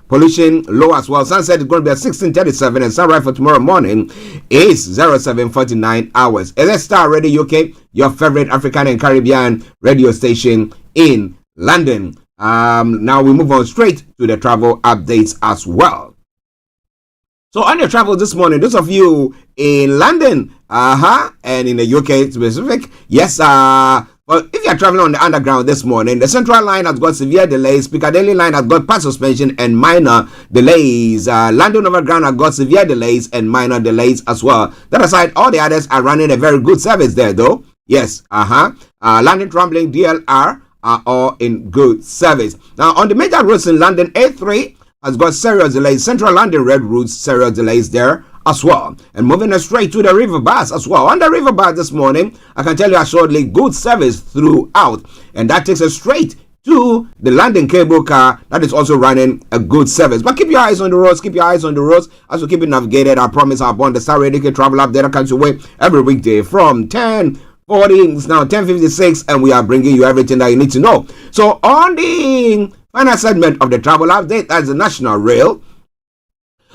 pollution low as well. Sunset is going to be at 16:37, and sunrise for tomorrow morning is 07:49 hours. Is Starr Radio UK, your favorite African and Caribbean radio station in London. Now we move on straight to the travel updates as well. So on your travel this morning, those of you in London, and in the UK specific, yes, well, if you are traveling on the underground this morning, the Central Line has got severe delays, Piccadilly Line has got part suspension and minor delays, London Overground has got severe delays and minor delays as well. That aside, all the others are running a very good service there though. Yes, London Trambling, DLR are all in good service. Now on the major roads in London, A3 has got serious delays. Central London Red Routes, serious delays there as well. And moving us straight to the river bus as well. On the river bus this morning, I can tell you assuredly good service throughout. And that takes us straight to the London cable car that is also running a good service. But keep your eyes on the roads, as we keep it navigated. I promise I'll on the Starr Radio travel update that comes your way every weekday from 10:40. It's now 10:56, and we are bringing you everything that you need to know. So on the final segment of the travel update, that's the National Rail.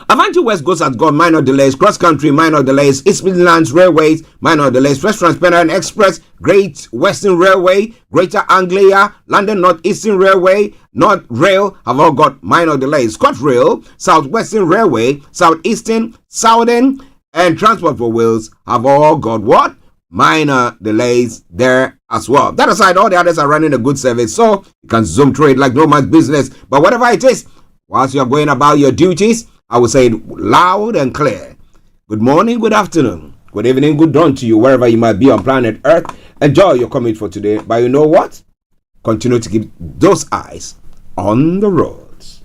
Avanti West Coast has got minor delays, cross country minor delays, East Midlands Railways minor delays, West Transparent Express, Great Western Railway, Greater Anglia, London North Eastern Railway, North Rail have all got minor delays. ScotRail, South Western Railway, South Eastern, Southern, and Transport for Wales have all got what? Minor delays there as well. That aside, all the others are running a good service, so you can zoom through it like no man's business. But whatever it is, whilst you're going about your duties, I will say it loud and clear. Good morning, good afternoon, good evening, good dawn to you, wherever you might be on planet Earth. Enjoy your commute for today. But you know what? Continue to keep those eyes on the roads.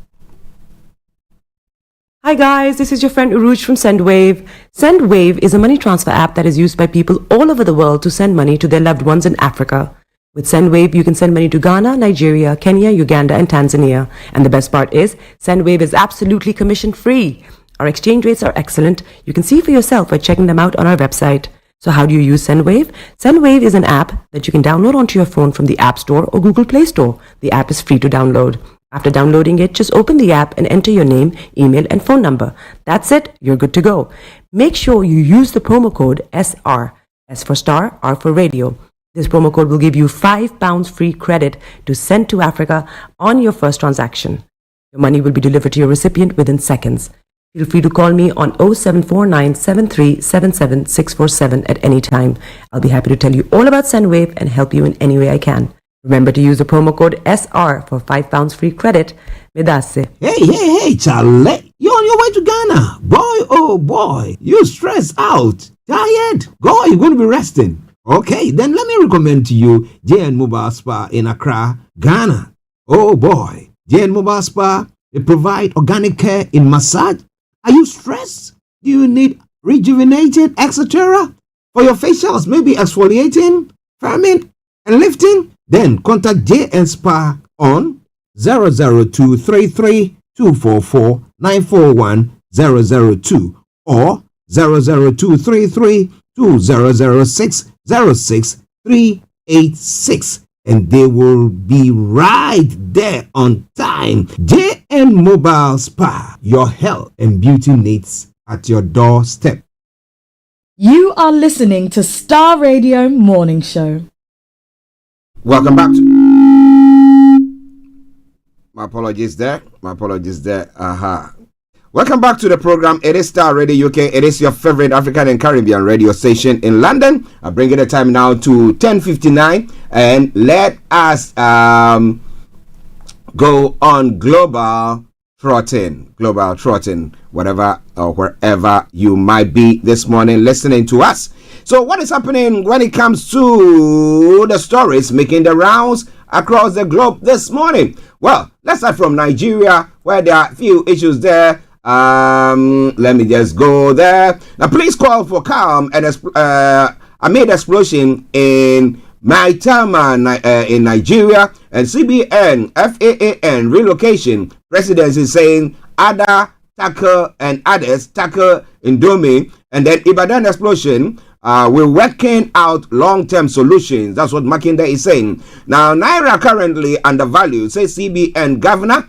Hi guys, this is your friend Uruj from SendWave. SendWave is a money transfer app that is used by people all over the world to send money to their loved ones in Africa. With SendWave, you can send money to Ghana, Nigeria, Kenya, Uganda, and Tanzania. And the best part is, SendWave is absolutely commission-free. Our exchange rates are excellent. You can see for yourself by checking them out on our website. So how do you use SendWave? SendWave is an app that you can download onto your phone from the App Store or Google Play Store. The app is free to download. After downloading it, just open the app and enter your name, email, and phone number. That's it. You're good to go. Make sure you use the promo code SR. S for Star, R for Radio. This promo code will give you £5 free credit to send to Africa on your first transaction. Your money will be delivered to your recipient within seconds. Feel free to call me on 0749 7377 647 at any time. I'll be happy to tell you all about SendWave and help you in any way I can. Remember to use the promo code SR for £5 free credit. Medasse. Hey, Charlie. You're on your way to Ghana. Boy, oh boy. You stressed out. Tired. Go, you're going to be resting. Okay, then let me recommend to you JN Mobile Spa in Accra, Ghana. Oh boy, JN Mobile Spa, they provide organic care in massage. Are you stressed? Do you need rejuvenated, etc.? For your facials, maybe exfoliating, firming, and lifting? Then contact JN Spa on 00233 244 941 002 or 00233 2006 06386, and they will be right there on time. JN Mobile Spa, your health and beauty needs at your doorstep. You are listening to Starr Radio Morning Show. Welcome back to... My apologies there. Welcome back to the program. It is Starr Radio UK. It is your favorite African and Caribbean radio station in London. I bring the time now to 10:59, and let us go on global trotting, whatever or wherever you might be this morning listening to us. So what is happening when it comes to the stories making the rounds across the globe this morning? Well, let's start from Nigeria, where there are a few issues there. Let me just go there. Now, police call for calm and amid explosion in Maitama in Nigeria, and CBN FAAN relocation presidency saying others tackle Indomie, and then Ibadan explosion. We're working out long-term solutions. That's what Makinde is saying. Now, Naira currently undervalued, says CBN governor.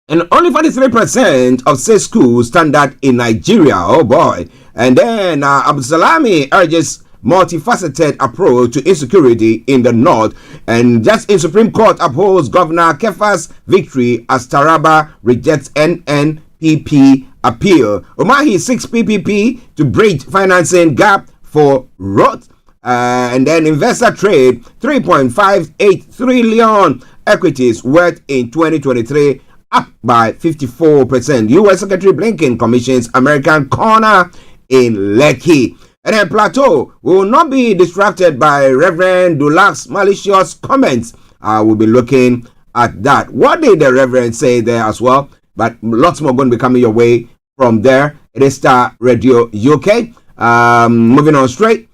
And only 43% of state schools standard in Nigeria. Oh boy. And then Abdulsalami urges multifaceted approach to insecurity in the north. And just in Supreme Court upholds Governor Kefa's victory as Taraba rejects NNPP appeal. Umahi seeks PPP to bridge financing gap for roads. And then investor trade 3.58 trillion equities worth in 2023. Up by 54%. U.S. Secretary Blinken commissions American corner in Lekki. And then Plateau will not be distracted by Reverend Dulac's malicious comments. We'll be looking at that. What did the Reverend say there as well? But lots more going to be coming your way from there. It is Star Radio UK. Moving on straight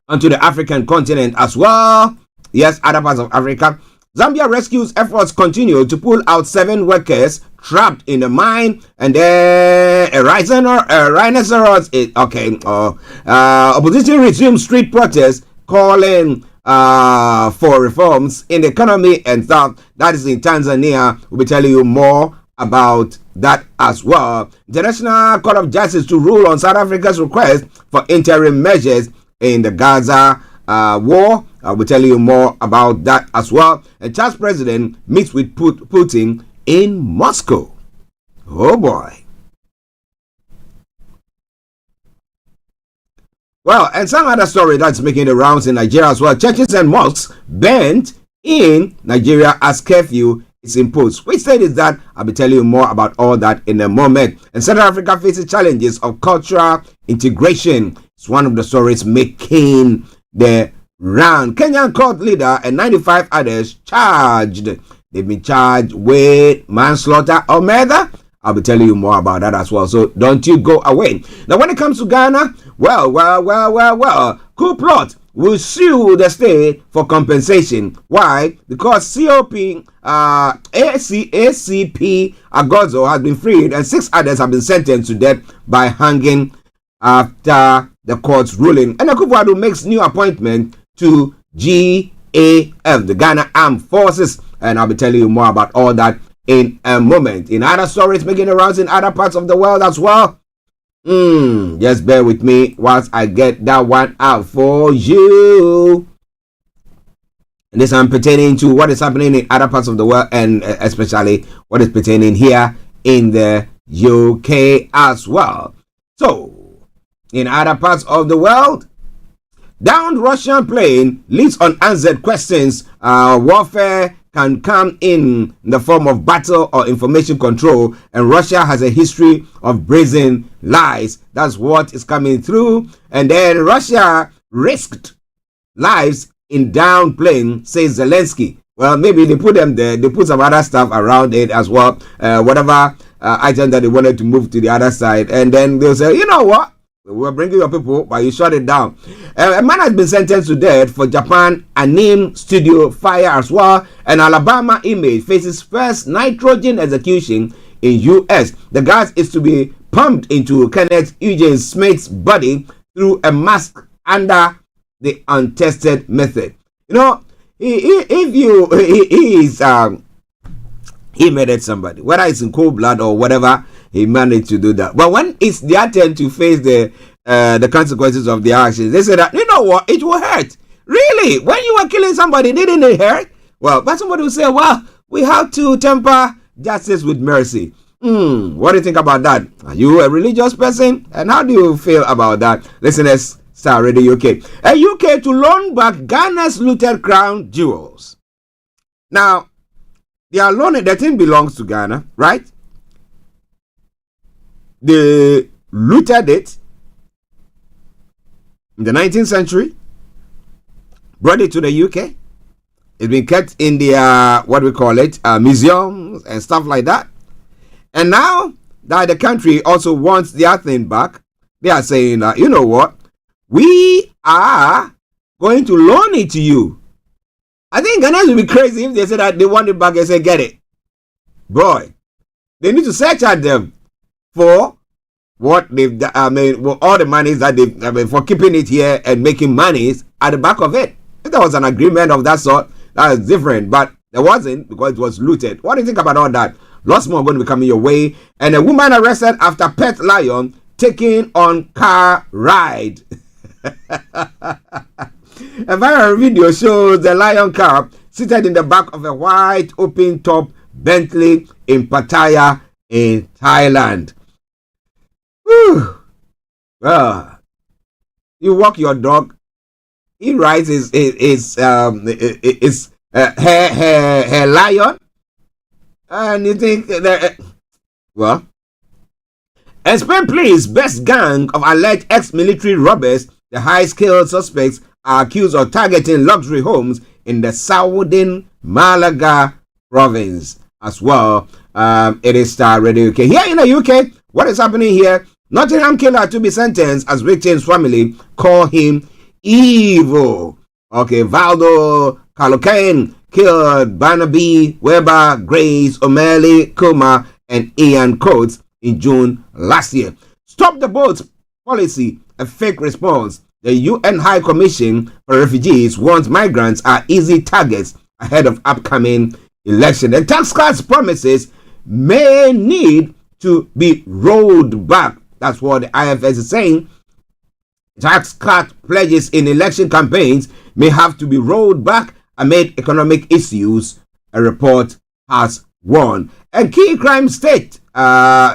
onto the African continent as well. Yes, other parts of Africa. Zambia rescues efforts continue to pull out 7 workers trapped in a mine, and then a rhinoceros. Opposition resumes street protests calling for reforms in the economy and stuff. That is in Tanzania. We'll be telling you more about that as well. International Court of Justice to rule on South Africa's request for interim measures in the Gaza war. I will tell you more about that as well. And Chad's president meets with Putin in Moscow. Oh boy. Well, and some other story that's making the rounds in Nigeria as well. Churches and mosques banned in Nigeria as curfew is imposed. Which state is that? I'll be telling you more about all that in a moment. And Central Africa faces challenges of cultural integration. It's one of the stories making the round. Kenyan court leader and 95 others charged. They've been charged with manslaughter or murder. I'll be telling you more about that as well. So don't you go away. Now, when it comes to Ghana, well, coup plot will sue the state for compensation. Why? Because ACP Agozo has been freed and 6 others have been sentenced to death by hanging after the court's ruling. And Akufo-Addo makes new appointment to GAF, the Ghana Armed Forces. And I'll be telling you more about all that in a moment. In other stories making the rounds in other parts of the world as well. Just bear with me whilst I get that one out for you. And this I'm pertaining to what is happening in other parts of the world, and especially what is pertaining here in the UK as well. So, in other parts of the world, downed Russian plane leads unanswered questions. Warfare can come in the form of battle or information control, and Russia has a history of brazen lies. That's what is coming through. And then Russia risked lives in downed plane, says Zelensky. Well, maybe they put them there. They put some other stuff around it as well. Whatever item that they wanted to move to the other side, and then they'll say, you know what? We're bringing your people, but you shut it down. A man has been sentenced to death for Japan anime studio fire as well. An Alabama inmate faces first nitrogen execution in U.S. The gas is to be pumped into Kenneth Eugene Smith's body through a mask under the untested method. You know, he murdered somebody, whether it's in cold blood or whatever. He managed to do that. But when it's their turn to face the consequences of their actions, they say that, you know what, it will hurt. Really? When you were killing somebody, didn't it hurt? Well, but somebody will say, well, we have to temper justice with mercy. What do you think about that? Are you a religious person? And how do you feel about that? Listeners, Starr Radio UK. UK to loan back Ghana's looted crown jewels. Now, they are loaning, the thing belongs to Ghana, right? They looted it in the 19th century, brought it to the UK. It's been kept in their, museums and stuff like that. And now that the country also wants their thing back, they are saying, you know what? We are going to loan it to you. I think Ghanaians will be crazy if they say that they want it back and say, get it. Boy, they need to search at them for what they've all the monies that they've for keeping it here and making monies at the back of it. If there was an agreement of that sort, that is different, but there wasn't because it was looted. What do you think about all that? Lots more going to be coming your way. And a woman arrested after pet lion taking on car ride. A viral video shows the lion cub seated in the back of a white open-top Bentley in Pattaya in Thailand. Whew. Well, you walk your dog. He rides his lion, and you think that well. And Spain police best gang of alleged ex-military robbers. The high-skilled suspects are accused of targeting luxury homes in the southern Malaga province as well. It is Starr Radio UK. Here in the UK, what is happening here? Nottingham killer to be sentenced as victim's family call him evil. Okay, Valdo Carlocaine killed Barnaby, Weber, Grace, O'Malley, Kuma, and Ian Coates in June last year. Stop the boat policy, a fake response. The UN High Commission for Refugees warns migrants are easy targets ahead of upcoming election. The tax cuts promises may need to be rolled back. That's what the IFS is saying. Tax cut pledges in election campaigns may have to be rolled back amid economic issues, a report has warned. And key crime state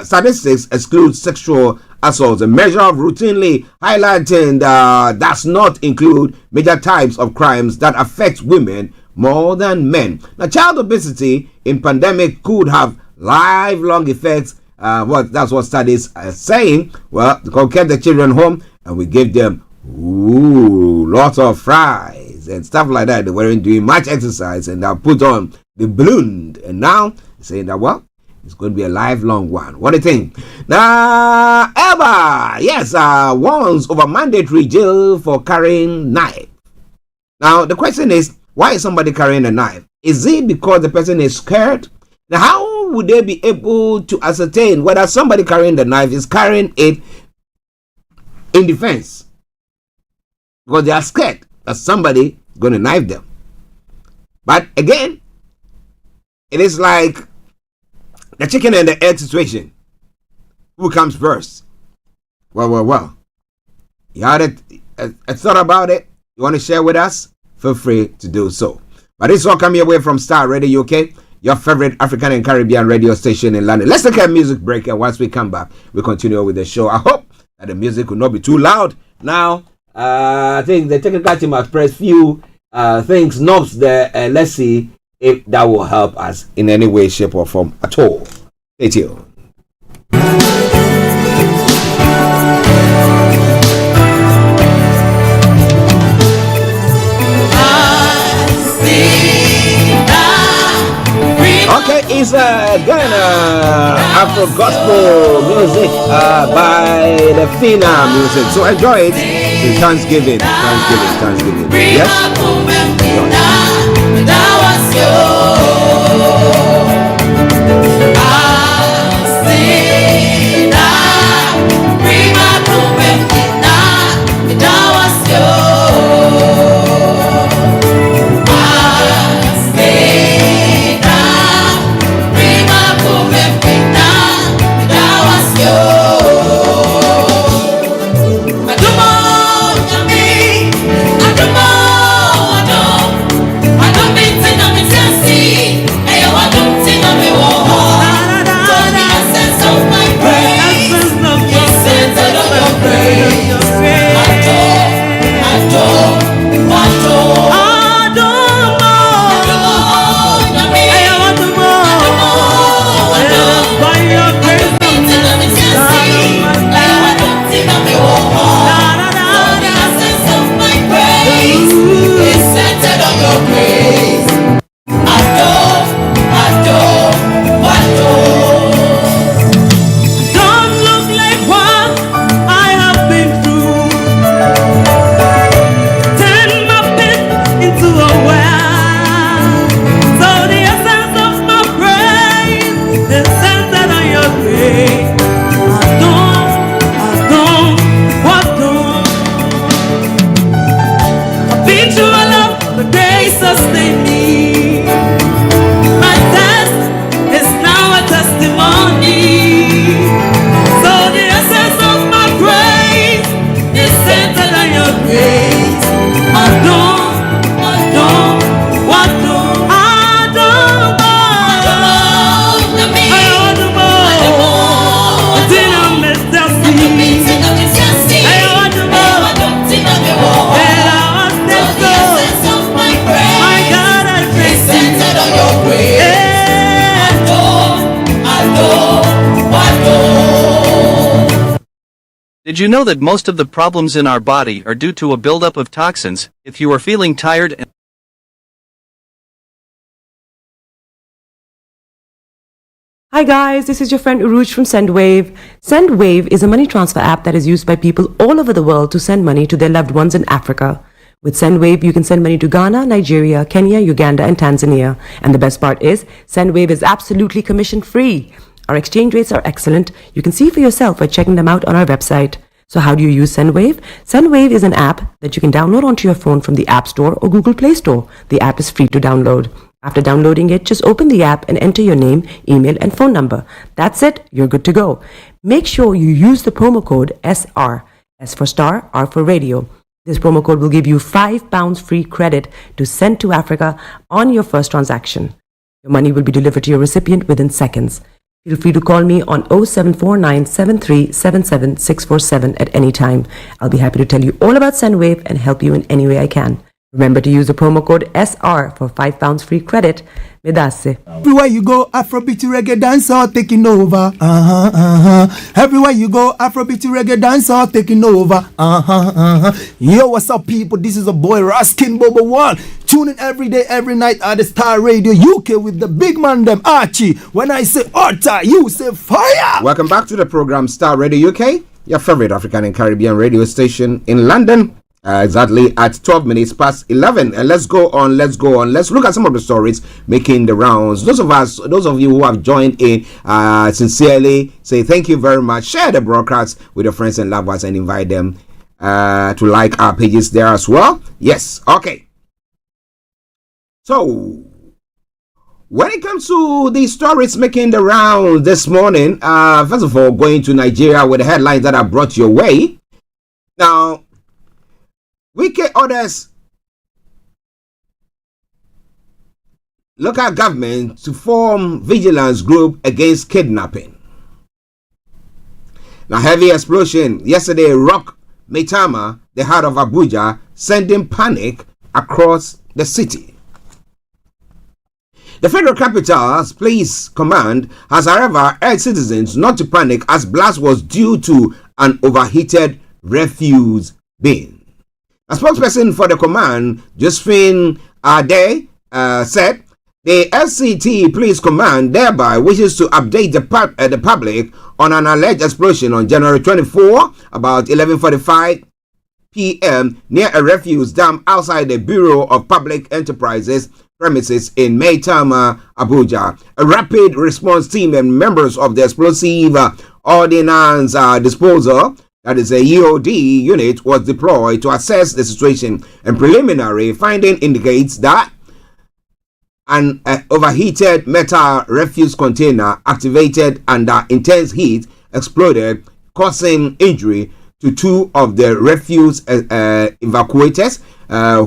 statistics exclude sexual assault, a measure of routinely highlighting does not include major types of crimes that affect women more than men. Now, child obesity in pandemic could have lifelong effects. That's what studies are saying. Well, we kept the children home and we gave them lots of fries and stuff like that. They weren't doing much exercise and they put on the balloon. And now saying that, well, it's going to be a lifelong one. What do you think? Now, Eva, yes, warns over mandatory jail for carrying knife. Now, the question is, why is somebody carrying a knife? Is it because the person is scared? Now, how would they be able to ascertain whether somebody carrying the knife is carrying it in defense? Because they are scared that somebody is going to knife them. But again, it is like the chicken and the egg situation. Who comes first? Well. You had a thought about it? You want to share with us? Feel free to do so. But this all coming away from Starr Radio UK, your favorite African and Caribbean radio station in London. Let's take a music break, and once we come back, we continue with the show. I hope that the music will not be too loud. Now, I think the technical team has pressed few things, knobs there, and let's see if that will help us in any way, shape, or form at all. Stay tuned. Okay, it's Ghana Afro Gospel music by the Fina music. So enjoy it. It's Thanksgiving. Yes? Did you know that most of the problems in our body are due to a buildup of toxins? If you are feeling tired and Hi Hi guys, this is your friend Uruj from SendWave. SendWave is a money transfer app that is used by people all over the world to send money to their loved ones in Africa. With SendWave, you can send money to Ghana, Nigeria, Kenya, Uganda, and Tanzania. And the best part is, SendWave is absolutely commission-free. Our exchange rates are excellent. You can see for yourself by checking them out on our website. So how do you use SendWave? SendWave is an app that you can download onto your phone from the App Store or Google Play Store. The app is free to download. After downloading it, just open the app and enter your name, email, and phone number. That's it. You're good to go. Make sure you use the promo code SR. S for Star, R for Radio. This promo code will give you £5 free credit to send to Africa on your first transaction. Your money will be delivered to your recipient within seconds. Feel free to call me on 0749 7377 647 at any time. I'll be happy to tell you all about SendWave and help you in any way I can. Remember to use the promo code SR for £5 free credit. Medasse. Everywhere you go, Afrobeat reggae dancehall taking over. Everywhere you go, Afrobeat reggae dancehall taking over. Yo, what's up, people? This is a boy Raskin Bobo One. Tune in every day, every night at the Star Radio UK with the big man them Archie. When I say Orta, you say fire. Welcome back to the program Star Radio UK, your favorite African and Caribbean radio station in London. Exactly at 12 minutes past 11, and let's go on. Let's look at some of the stories making the rounds. Those of you who have joined in, sincerely say thank you very much. Share the broadcast with your friends and loved ones and invite them to like our pages there as well. Yes, okay. So when it comes to the stories making the rounds this morning, first of all, going to Nigeria with the headlines that are brought your way. Now, Wike orders local government to form vigilance group against kidnapping. Now, heavy explosion yesterday rocked Maitama, the heart of Abuja, sending panic across the city. The Federal Capital's Police Command has, however, urged citizens not to panic as blast was due to an overheated refuse bin. A spokesperson for the command, Josephine Ade, said the FCT Police Command thereby wishes to update the public on an alleged explosion on January 24 about 11:45 p.m. near a refuse dump outside the Bureau of Public Enterprises premises in Maitama, Abuja. A rapid response team and members of the explosive ordnance disposal, that is a EOD unit, was deployed to assess the situation, and preliminary finding indicates that an overheated metal refuse container activated under intense heat exploded, causing injury to two of the refuse evacuators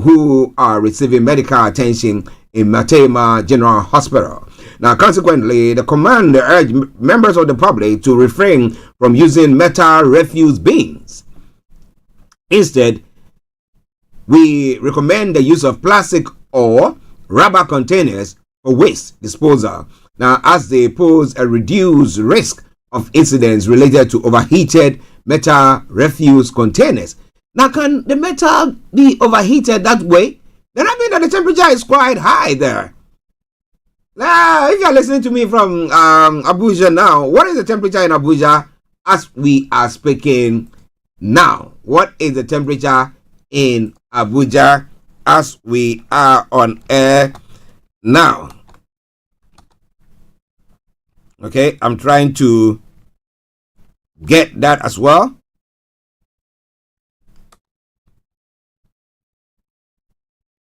who are receiving medical attention in Matema General Hospital. Now, consequently, the commander urged members of the public to refrain from using metal refuse bins. Instead, we recommend the use of plastic or rubber containers for waste disposal. Now, as they pose a reduced risk of incidents related to overheated metal refuse containers. Now, can the metal be overheated that way? Then I mean that the temperature is quite high there. Now, if you're listening to me from Abuja now, what is the temperature in Abuja as we are speaking now? What is the temperature in Abuja as we are on air now? Okay, I'm trying to get that as well.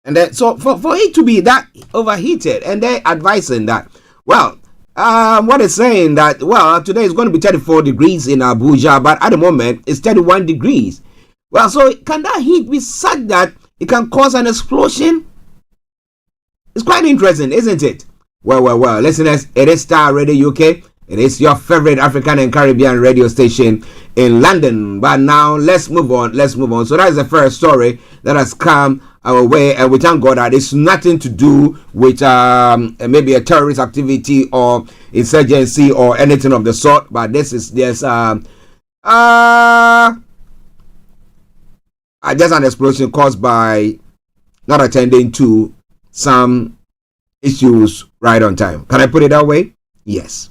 And then, so for it to be that overheated, and they're advising that, well, what is saying that, well, today is going to be 34 degrees in Abuja, but at the moment it's 31 degrees. Well, so can that heat be such that it can cause an explosion? It's quite interesting, isn't it? Well, listeners, it is Star Radio UK. It is your favorite African and Caribbean radio station in London. But now let's move on. So that is the first story that has come our way, and we thank God that it's nothing to do with maybe a terrorist activity or insurgency or anything of the sort. But this is just an explosion caused by not attending to some issues right on time. Can I put it that way? Yes.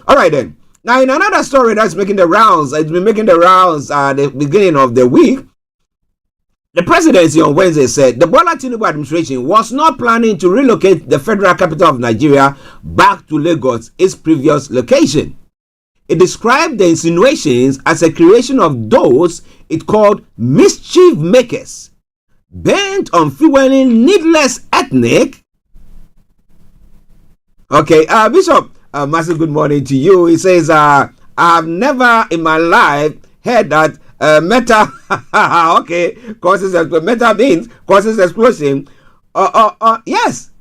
All right then. Now, in another story that's making the rounds, it's been making the rounds at the beginning of the week. The presidency on Wednesday said the Bola Tinubu administration was not planning to relocate the federal capital of Nigeria back to Lagos, its previous location. It described the insinuations as a creation of those it called mischief makers, bent on fueling needless ethnic. Okay, Bishop, massive good morning to you. He says, I've never in my life heard that metal, okay, causes metal means causes explosion. Yes.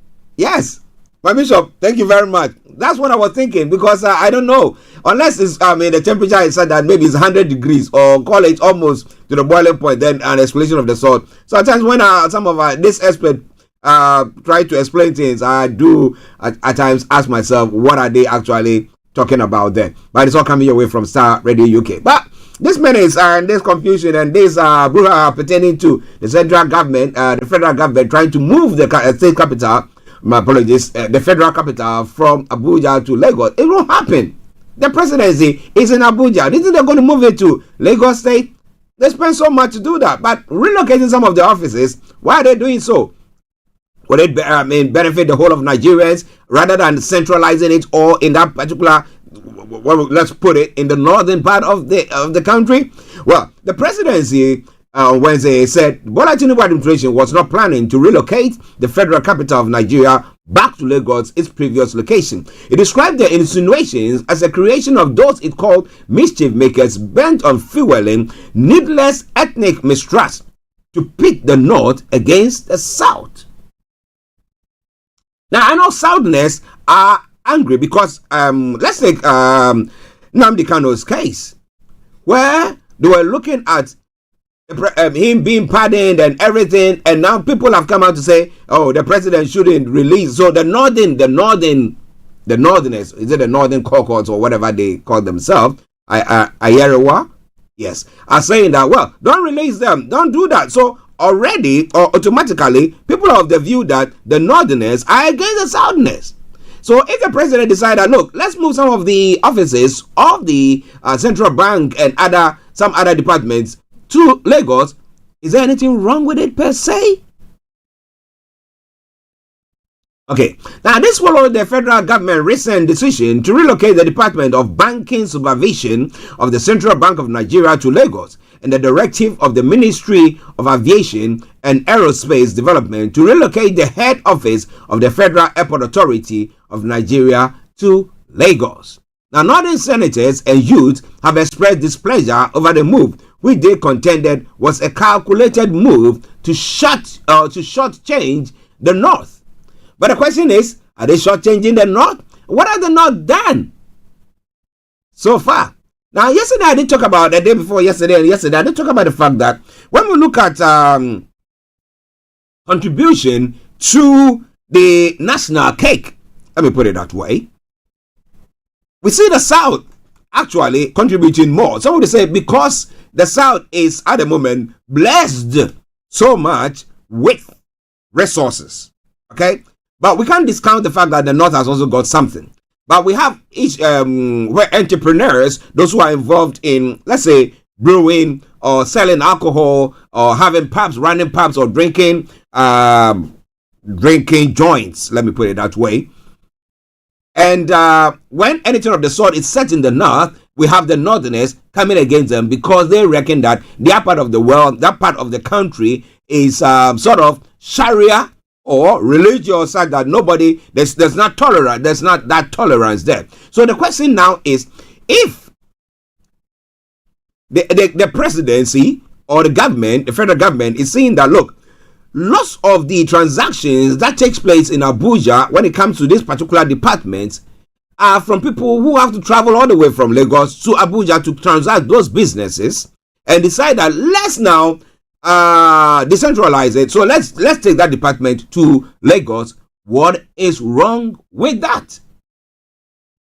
My Bishop, thank you very much. That's what I was thinking, because I don't know. Unless it's, the temperature is said that maybe it's 100 degrees or call it almost to the boiling point, then an explosion of the salt. So at times when some of this experts try to explain things, I do at times ask myself, what are they actually talking about there? But it's all coming your way from Starr Radio UK. But this menace and this confusion and this brouhaha pertaining to the central government, the federal government trying to move the state capital, my apologies, the federal capital from Abuja to Lagos. It won't happen. The presidency is in Abuja. Do you think they're going to move it to Lagos State? They spend so much to do that. But relocating some of the offices, why are they doing so? Would it benefit the whole of Nigerians rather than centralizing it all in that particular, well, let's put it, in the northern part of the country? Well, the presidency on Wednesday said Bola Tinubu administration was not planning to relocate the federal capital of Nigeria back to Lagos, its previous location. It described the insinuations as a creation of those it called mischief makers bent on fueling needless ethnic mistrust to pit the North against the South. Now, I know Southerners are angry because, let's take Nnamdi Kanu's case, where they were looking at him being pardoned and everything, and now people have come out to say, oh, the president shouldn't release. So the Northerners, is it the Northern Caucus or whatever they call themselves, Ayarewa, yes, are saying that, well, don't release them, don't do that. So already or automatically, people are of the view that the Northerners are against the Southerners. So if the president decided, look, let's move some of the offices of the central bank and some other departments to Lagos, is there anything wrong with it per se? Okay, now this followed the federal government's recent decision to relocate the Department of Banking Supervision of the Central Bank of Nigeria to Lagos, and the directive of the Ministry of Aviation and Aerospace Development to relocate the head office of the Federal Airport Authority of Nigeria to Lagos. Now, Northern senators and youths have expressed displeasure over the move, which they contended was a calculated move to shortchange the North. But the question is, are they shortchanging the North? What have the North done so far? Now, yesterday I did talk about, the day before yesterday and yesterday, I did talk about the fact that when we look at contribution to the national cake, let me put it that way, we see the South actually contributing more. Some would say because the South is at the moment blessed so much with resources. Okay? But we can't discount the fact that the North has also got something. But we have each where entrepreneurs, those who are involved in, let's say, brewing or selling alcohol or having pubs, running pubs or drinking joints, let me put it that way. And when anything of the sort is set in the North, we have the Northerners coming against them because they reckon that their part of the world, that part of the country is sort of Sharia or religious, such that nobody, there's not tolerant, there's not that tolerance there. So the question now is, if the presidency or the government, the federal government is saying that, look, lots of the transactions that takes place in Abuja when it comes to this particular department are from people who have to travel all the way from Lagos to Abuja to transact those businesses, and decide that let's now decentralize it. So let's take that department to Lagos. What is wrong with that?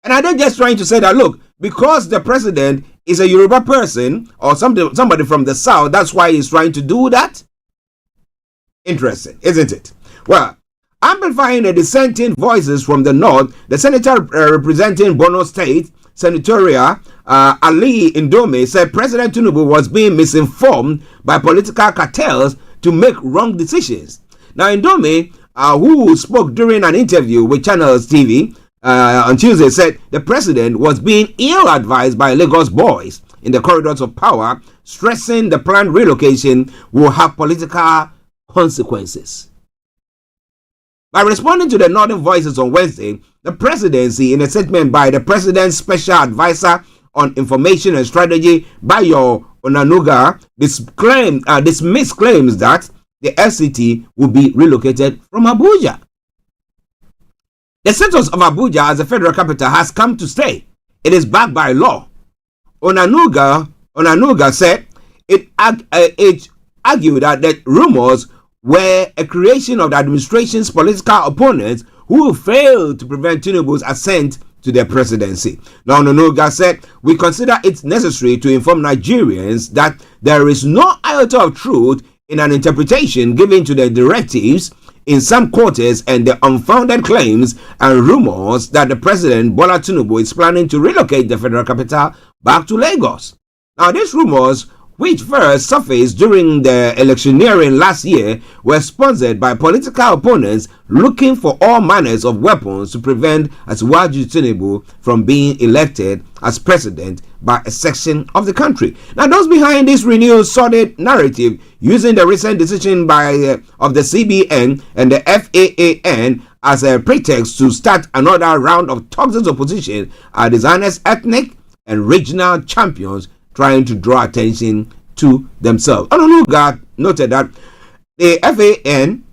And are they just trying to say that, look, because the president is a Yoruba person or somebody from the South, that's why he's trying to do that? Interesting, isn't it? Well, amplifying the dissenting voices from the North, the senator representing Borno State Senatorial Ali Indome said President Tinubu was being misinformed by political cartels to make wrong decisions. Now, Indome, who spoke during an interview with Channels TV on Tuesday, said the president was being ill-advised by Lagos boys in the corridors of power, stressing the planned relocation will have political consequences. By responding to the Northern Voices on Wednesday, the presidency, in a statement by the president's special advisor on information and strategy, Bayo Onanuga, dismissed claims that the FCT will be relocated from Abuja. The status of Abuja as a federal capital has come to stay. It is backed by law. Onanuga said it argued that the rumors were a creation of the administration's political opponents who failed to prevent Tinubu's ascent to the presidency. Now, Onanuga said, we consider it necessary to inform Nigerians that there is no iota of truth in an interpretation given to the directives in some quarters and the unfounded claims and rumors that the president, Bola Tinubu, is planning to relocate the federal capital back to Lagos. Now, these rumors, which first surfaced during the electioneering last year, were sponsored by political opponents looking for all manners of weapons to prevent Asiwaju Tinubu from being elected as president by a section of the country. Now, those behind this renewed sordid narrative, using the recent decision of the CBN and the FAAN as a pretext to start another round of toxic opposition, are dishonest ethnic and regional champions trying to draw attention to themselves. Onanuga noted that the FAN,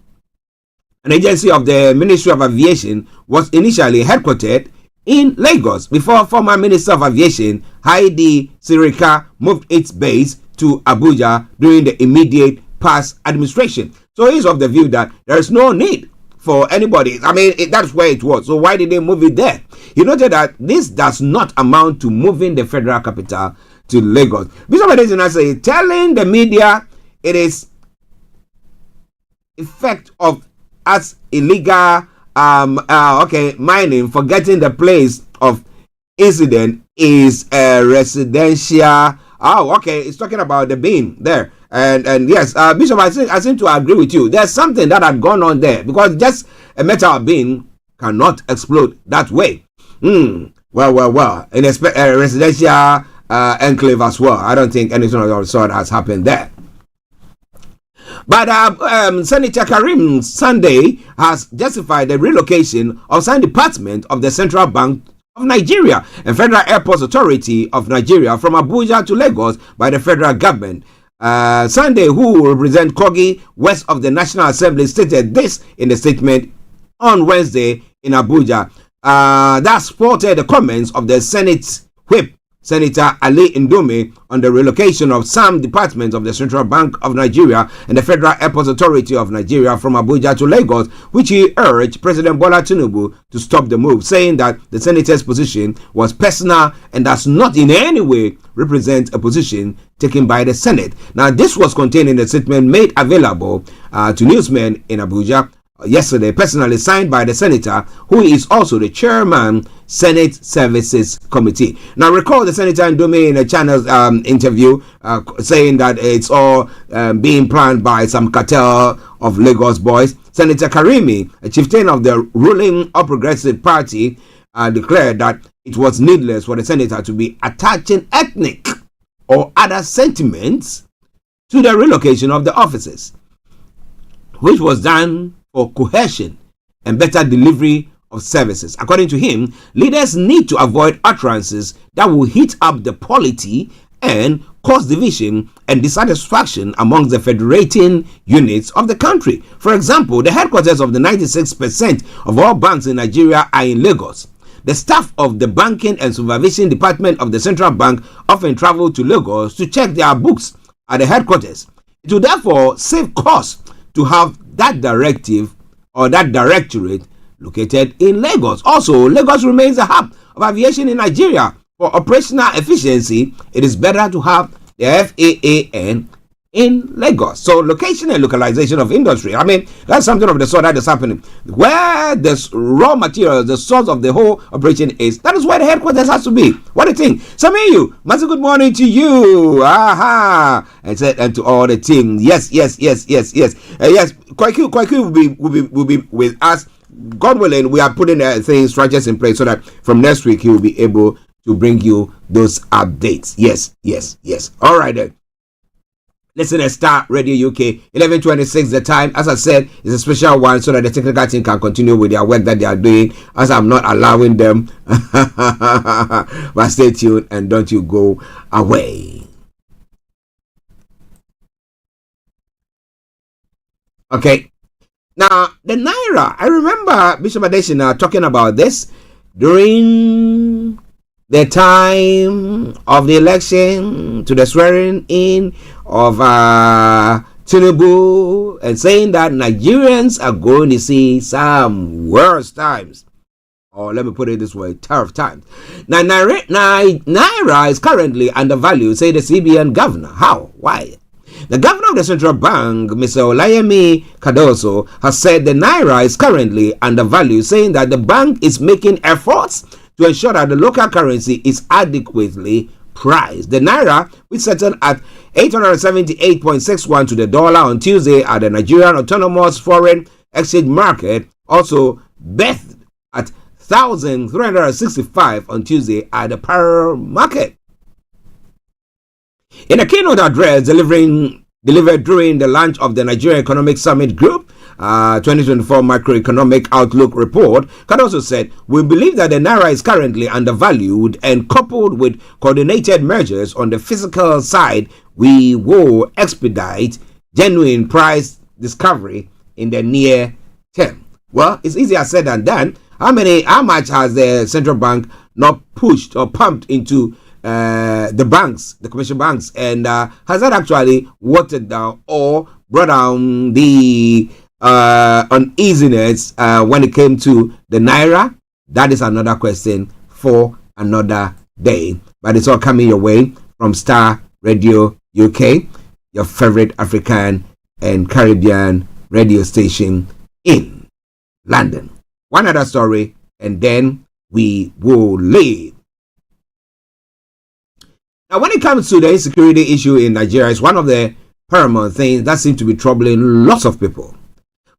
an agency of the Ministry of Aviation, was initially headquartered in Lagos before former Minister of Aviation Heidi Sirika moved its base to Abuja during the immediate past administration. So he's of the view that there is no need for anybody. I mean, that's where it was. So why did they move it there? He noted that this does not amount to moving the federal capital to Lagos. Bishop Adesina said, telling the media it is effect of as illegal mining, forgetting the place of incident is a residential. It's talking about the bin there. And yes, Bishop, I seem to agree with you. There's something that had gone on there, because just a metal bin cannot explode that way. Well. In a residential enclave as well, I don't think anything of the sort has happened there. But Senator Karim Sunday has justified the relocation of some department of the Central Bank of Nigeria and Federal Airports Authority of Nigeria from Abuja to Lagos by the federal government. Sunday, who will represent Kogi west of the National Assembly, stated this in a statement on Wednesday in Abuja. That supported the comments of the Senate whip, Senator Ali Indome, on the relocation of some departments of the Central Bank of Nigeria and the Federal Airports Authority of Nigeria from Abuja to Lagos, which he urged President Bola Tinubu to stop the move, saying that the senator's position was personal and does not in any way represent a position taken by the Senate. Now, this was contained in a statement made available to newsmen in Abuja yesterday, personally signed by the senator, who is also the chairman, Senate Services Committee. Now, recall the senator Ndome in a channel interview saying that it's all being planned by some cartel of Lagos boys. Senator Karimi, a chieftain of the ruling All Progressive Party, declared that it was needless for the senator to be attaching ethnic or other sentiments to the relocation of the offices, which was done for cohesion and better delivery of services. According to him, leaders need to avoid utterances that will heat up the polity and cause division and dissatisfaction among the federating units of the country. For example, the headquarters of the 96% of all banks in Nigeria are in Lagos. The staff of the Banking and Supervision Department of the Central Bank often travel to Lagos to check their books at the headquarters. It will therefore save costs to have that directive or that directorate located in Lagos. Also, Lagos remains a hub of aviation in Nigeria. For operational efficiency, it is better to have the FAAN in Lagos. So location and localization of industry. I mean, that's something of the sort that is happening. Where the raw materials, the source of the whole operation is, that is where the headquarters has to be. What do you think? Samiyu, massive good morning to you. Aha. And to all the team. Yes. Yes. Kwaiku will be with us. God willing, we are putting things, structures in place so that from next week he will be able to bring you those updates. Yes. All right then. Listen to Starr Radio UK, 11:26 the time. As I said, it's a special one so that the technical team can continue with their work that they are doing, as I'm not allowing them. But stay tuned and don't you go away. Okay. Now, the Naira, I remember Bishop Adesina talking about this during the time of the election to the swearing in of Tinubu, and saying that Nigerians are going to see some worse times, or let me put it this way, tough times. Now, Naira is currently undervalued, say the CBN governor. How? Why? The governor of the central bank, Mr. Olayemi Cardoso, has said the Naira is currently undervalued, saying that the bank is making efforts to ensure that the local currency is adequately priced. The Naira, which settled at 878.61 to the dollar on Tuesday at the Nigerian Autonomous Foreign Exchange Market, also bethed at 1,365 on Tuesday at the Pearl Market. In a keynote address delivered during the launch of the Nigerian Economic Summit Group 2024 Macroeconomic Outlook Report, Cardoso said, "We believe that the Naira is currently undervalued, and coupled with coordinated measures on the fiscal side, we will expedite genuine price discovery in the near term." Well, it's easier said than done. How much has the central bank not pushed or pumped into the banks, the commercial banks, and has that actually watered down or brought down the uneasiness when it came to the Naira? That is another question for another day. But it's all coming your way from Starr Radio UK, your favorite African and Caribbean radio station in London. One other story, and then we will leave. Now, when it comes to the insecurity issue in Nigeria, it's one of the paramount things that seem to be troubling lots of people.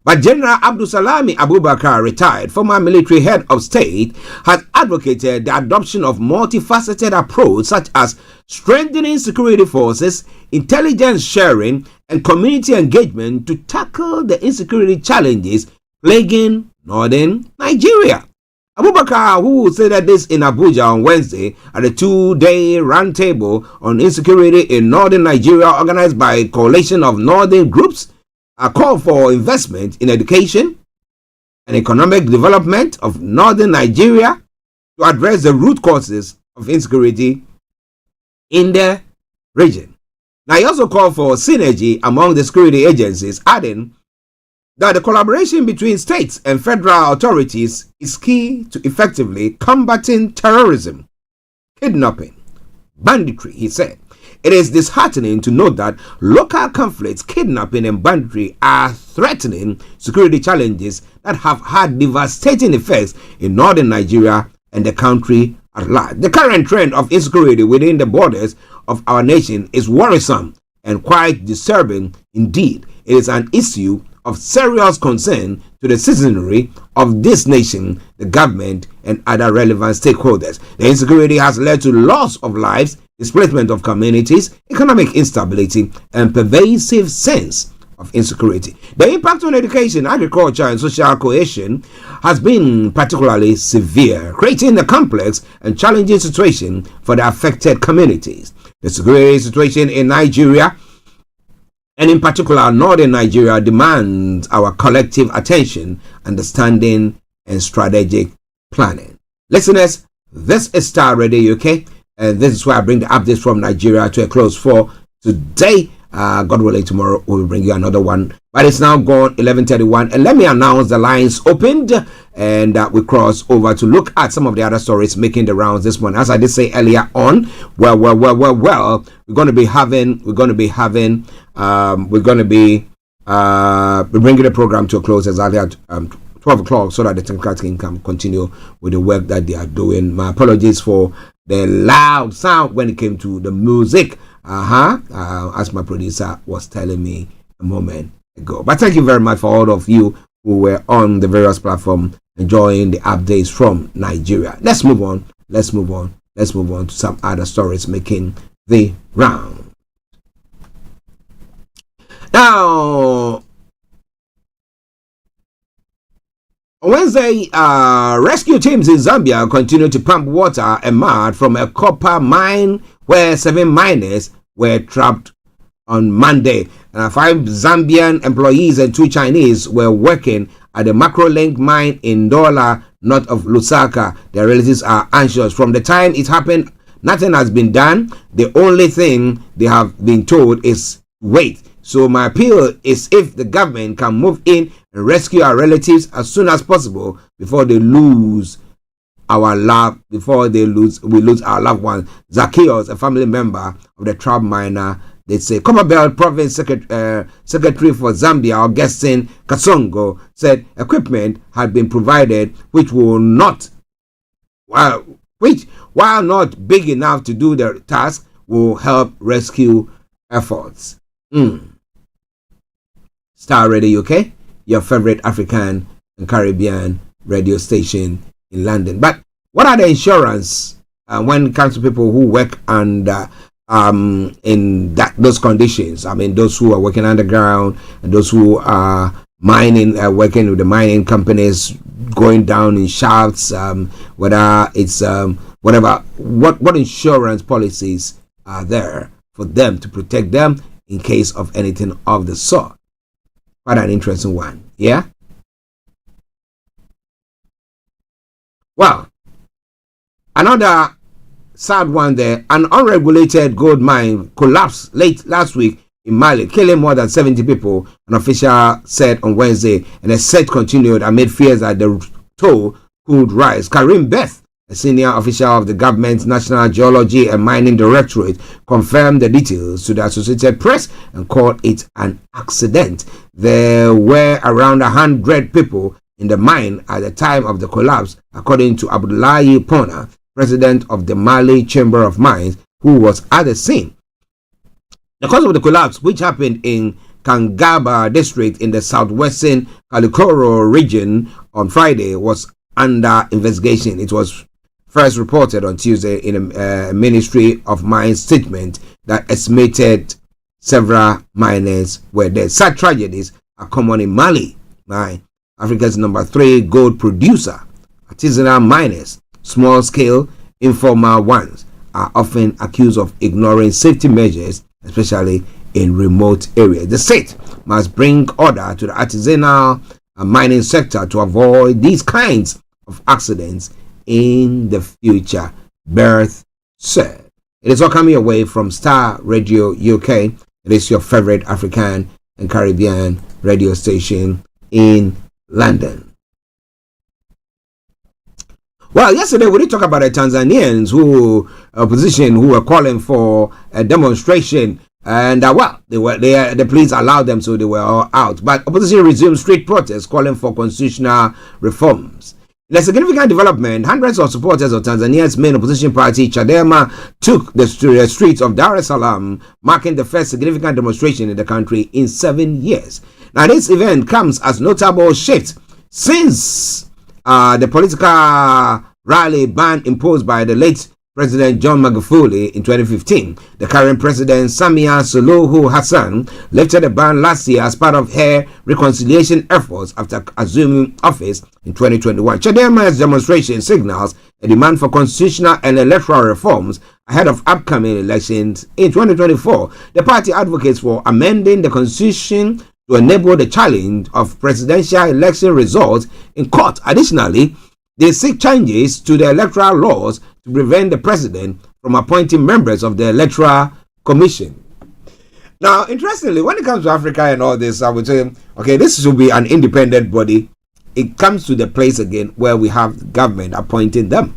But General Abdulsalami Abubakar, retired former military head of state, has advocated the adoption of multifaceted approach such as strengthening security forces, intelligence sharing, and community engagement to tackle the insecurity challenges plaguing northern Nigeria. Abubakar, who said this in Abuja on Wednesday at a 2-day roundtable on insecurity in northern Nigeria organized by a coalition of northern groups, called for investment in education and economic development of northern Nigeria to address the root causes of insecurity in the region. Now, he also called for synergy among the security agencies, adding that the collaboration between states and federal authorities is key to effectively combating terrorism, kidnapping, banditry, he said. It is disheartening to note that local conflicts, kidnapping, and banditry are threatening security challenges that have had devastating effects in northern Nigeria and the country at large. The current trend of insecurity within the borders of our nation is worrisome and quite disturbing indeed. It is an issue of serious concern to the citizenry of this nation, the government, and other relevant stakeholders. The insecurity has led to loss of lives, displacement of communities, economic instability, and pervasive sense of insecurity. The impact on education, agriculture, and social cohesion has been particularly severe, creating a complex and challenging situation for the affected communities. The security situation in Nigeria, and in particular northern Nigeria, demands our collective attention, understanding, and strategic planning. Listeners, this is Starr Radio UK, and this is where I bring the updates from Nigeria to a close for today. God willing, tomorrow we'll bring you another one. But it's now gone 11:31, and let me announce the lines opened and we cross over to look at some of the other stories making the rounds this morning. As I did say earlier on, we're going to be bringing the program to a close exactly at 12 o'clock so that the technical team can continue with the work that they are doing. My apologies for the loud sound when it came to the music, as my producer was telling me a moment ago. But thank you very much for all of you who were on the various platforms enjoying the updates from Nigeria. Let's move on to some other stories making the round. Now, on Wednesday, rescue teams in Zambia continue to pump water and mud from a copper mine where 7 miners were trapped on Monday. 5 Zambian employees and 2 Chinese were working at the Macrolink mine in Dola, north of Lusaka. Their relatives are anxious. From the time it happened, nothing has been done. The only thing they have been told is wait. So my appeal is if the government can move in and rescue our relatives as soon as possible before we lose our loved ones. Zacchaeus, a family member of the trapped miner, they say Commonwealth Province Secretary for Zambia, Augustine Kasongo, said equipment had been provided while not big enough to do the task, will help rescue efforts. Starr Radio UK, your favorite African and Caribbean radio station in London. But what are the insurance when it comes to people who work under in those conditions? I mean, those who are working underground and those who are mining, working with the mining companies, going down in shafts, whether it's what insurance policies are there for them to protect them in case of anything of the sort? Quite an interesting one, yeah? Well, another sad one there. An unregulated gold mine collapsed late last week in Mali, killing more than 70 people, an official said on Wednesday, and the search continued amid fears that the toll could rise. Karim Beth, a senior official of the government's National Geology and Mining Directorate, confirmed the details to the Associated Press and called it an accident. There were around 100 people in the mine at the time of the collapse, according to Abdullahi Pona, president of the Mali Chamber of Mines, who was at the scene. The cause of the collapse, which happened in Kangaba district in the southwestern Kalikoro region on Friday, was under investigation. It was first reported on Tuesday in a Ministry of Mines statement that estimated several miners were dead. Such tragedies are common in Mali, Africa's number 3 gold producer. Artisanal miners, small-scale, informal ones, are often accused of ignoring safety measures, especially in remote areas. The state must bring order to the artisanal mining sector to avoid these kinds of accidents in the future, Berth said. It is all coming away from Starr Radio UK. It is your favorite African and Caribbean radio station in London. Well, yesterday we did talk about the Tanzanians who were calling for a demonstration, and the police allowed them, so they were all out. But opposition resumed street protests calling for constitutional reforms. In a significant development, hundreds of supporters of Tanzania's main opposition party, Chadema, took the streets of Dar es Salaam, marking the first significant demonstration in the country in 7 years. Now, this event comes as notable shift since the political rally ban imposed by the late President John Magufuli in 2015. The current president, Samia Suluhu Hassan, lifted the ban last year as part of her reconciliation efforts after assuming office in 2021. Chadema's demonstration signals a demand for constitutional and electoral reforms ahead of upcoming elections in 2024. The party advocates for amending the constitution to enable the challenge of presidential election results in court. Additionally, they seek changes to the electoral laws to prevent the president from appointing members of the Electoral Commission. Now, interestingly, when it comes to Africa and all this, I would say, okay, this should be an independent body it comes to the place again where we have government appointing them.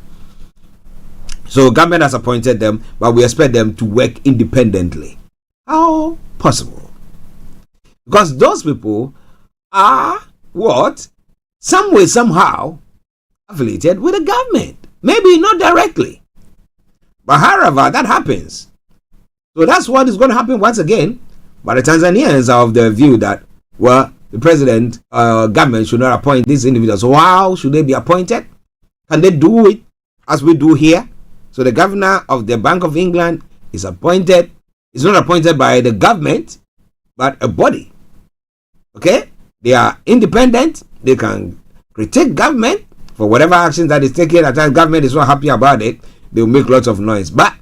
So government has appointed them, but we expect them to work independently. How possible? Because those people are what? Some way, somehow affiliated with the government. Maybe not directly. But however, that happens. So that's what is going to happen once again. But the Tanzanians are of the view that, well, the president, government should not appoint these individuals. So how should they be appointed? Can they do it as we do here? So the governor of the Bank of England is appointed. It's not appointed by the government, but a body. Okay? They are independent. They can critique government for whatever action that is taken. At times, government is not happy about it. They will make lots of noise. But,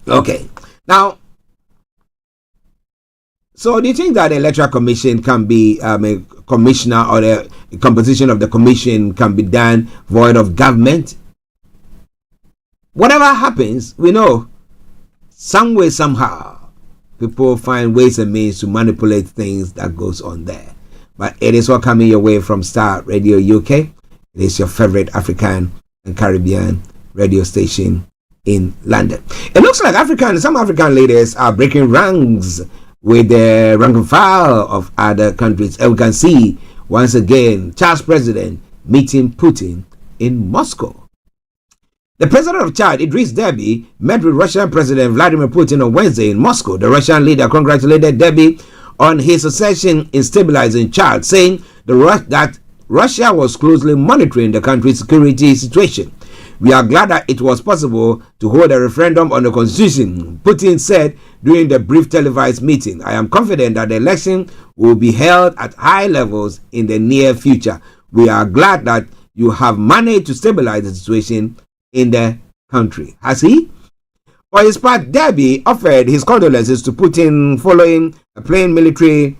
okay. Now, so do you think that the Electoral Commission can be a commissioner, or the composition of the commission can be done void of government? Whatever happens, we know some way, somehow, people find ways and means to manipulate things that goes on there. But it is all coming your way from Starr Radio UK. It is your favorite African and Caribbean radio station in London. It looks like some African leaders are breaking ranks with the rank and file of other countries. And we can see once again Chad's president meeting Putin in Moscow. The president of Chad, Idriss Deby, met with Russian President Vladimir Putin on Wednesday in Moscow. The Russian leader congratulated Deby on his succession in stabilizing Chad, saying that Russia was closely monitoring the country's security situation. We are glad that it was possible to hold a referendum on the constitution, Putin said during the brief televised meeting. I am confident that the election will be held at high levels in the near future. We are glad that you have managed to stabilize the situation in the country. Has he? For his part, Deby offered his condolences to Putin following a military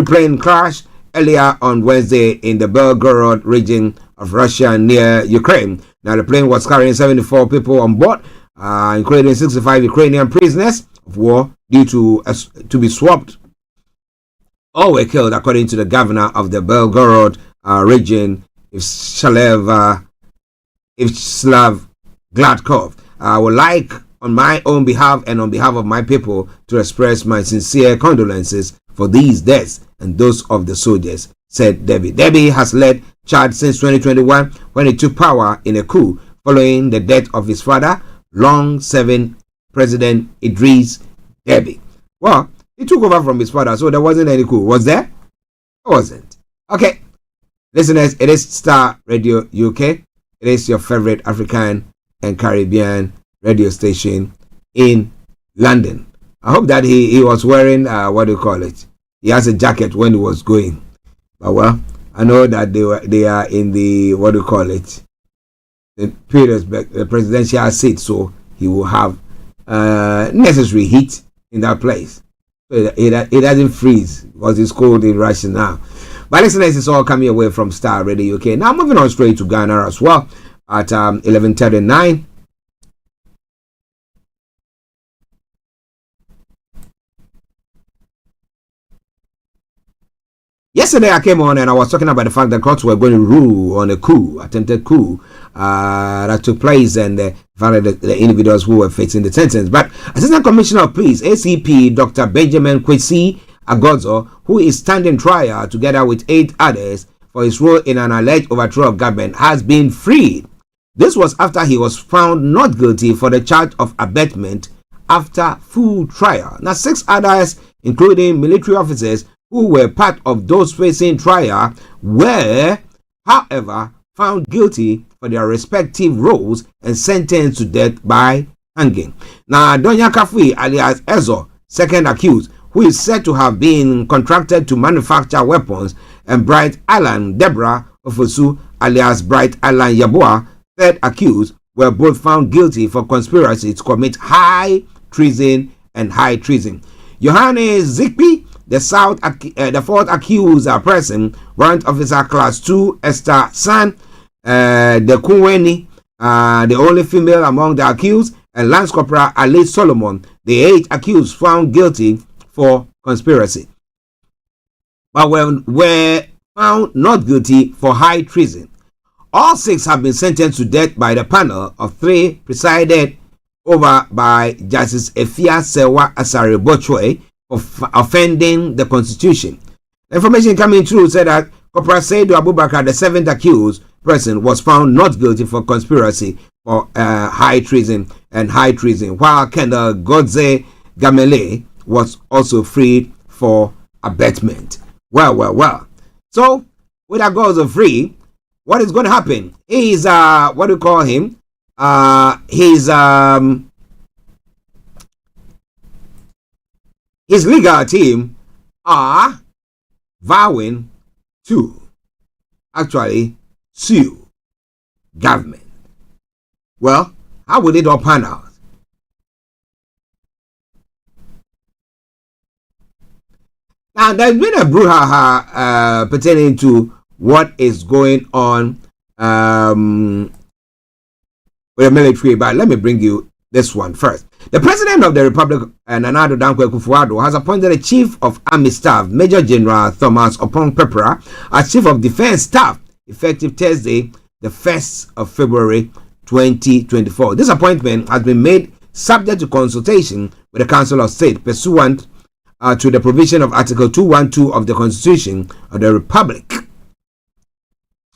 plane crash earlier on Wednesday in the Belgorod region of Russia near Ukraine. Now, the plane was carrying 74 people on board, including 65 Ukrainian prisoners of war due to be swapped. All were killed, according to the governor of the Belgorod region, Vyacheslav Gladkov. I would like, on my own behalf and on behalf of my people, to express my sincere condolences for these deaths and those of the soldiers, said Deby. Deby has led Chad since 2021 when he took power in a coup following the death of his father, long-serving President Idriss Deby. Well, he took over from his father, so there wasn't any coup. Was there? There wasn't. Okay. Listeners, it is Starr Radio UK. It is your favorite African and Caribbean radio station in London. I hope that he was wearing, what do you call it? He has a jacket when he was going. But well, I know that they are in the, what do you call it? The presidential seat, so he will have necessary heat in that place. So it doesn't freeze because it's cold in Russia now. But listeners, it's all coming away from Starr Radio UK. Now moving on straight to Ghana as well at 11:39. Yesterday I came on and I was talking about the fact that courts were going to rule on a coup, attempted coup that took place, and the individuals who were facing the sentence. But Assistant Commissioner of Police, ACP Dr. Benjamin Kwesi Agozo, who is standing trial together with 8 others for his role in an alleged overthrow of government, has been freed. This was after he was found not guilty for the charge of abetment after full trial. Now 6 others, including military officers who were part of those facing trial, were, however, found guilty for their respective roles and sentenced to death by hanging. Now, Donya Kafui, alias Ezo, second accused, who is said to have been contracted to manufacture weapons, and Bright Alan Deborah Ofosu, alias Bright Alan Yabua, third accused, were both found guilty for conspiracy to commit high treason and high treason. Johannes Zikpi, the fourth accused person, warrant officer class 2, Esther San, the Kuweni, the only female among the accused, and Lance Corporal Ali Solomon, the 8 accused found guilty for conspiracy. But were found not guilty for high treason. All 6 have been sentenced to death by the panel of 3 presided over by Justice Efia Sewa Asare Bochwe for offending the Constitution. The information coming through said that Corporal Saidu Abubakar, the 7th accused person, was found not guilty for conspiracy for high treason, while Kendall Godze Gamele was also freed for abetment. Well. So, with that goes free, what is going to happen? He's what do you call him? His legal team are vowing to actually sue government. Well, how will it all pan out? Now, there's been a brouhaha pertaining to what is going on with the military, but let me bring you this one first. The President of the Republic, Nana Addo Dankwa Akufo-Addo, has appointed the Chief of Army Staff, Major General Thomas Opong Pepera, as Chief of Defense Staff, effective Thursday, the 1st of February 2024. This appointment has been made subject to consultation with the Council of State, pursuant to the provision of Article 212 of the Constitution of the Republic.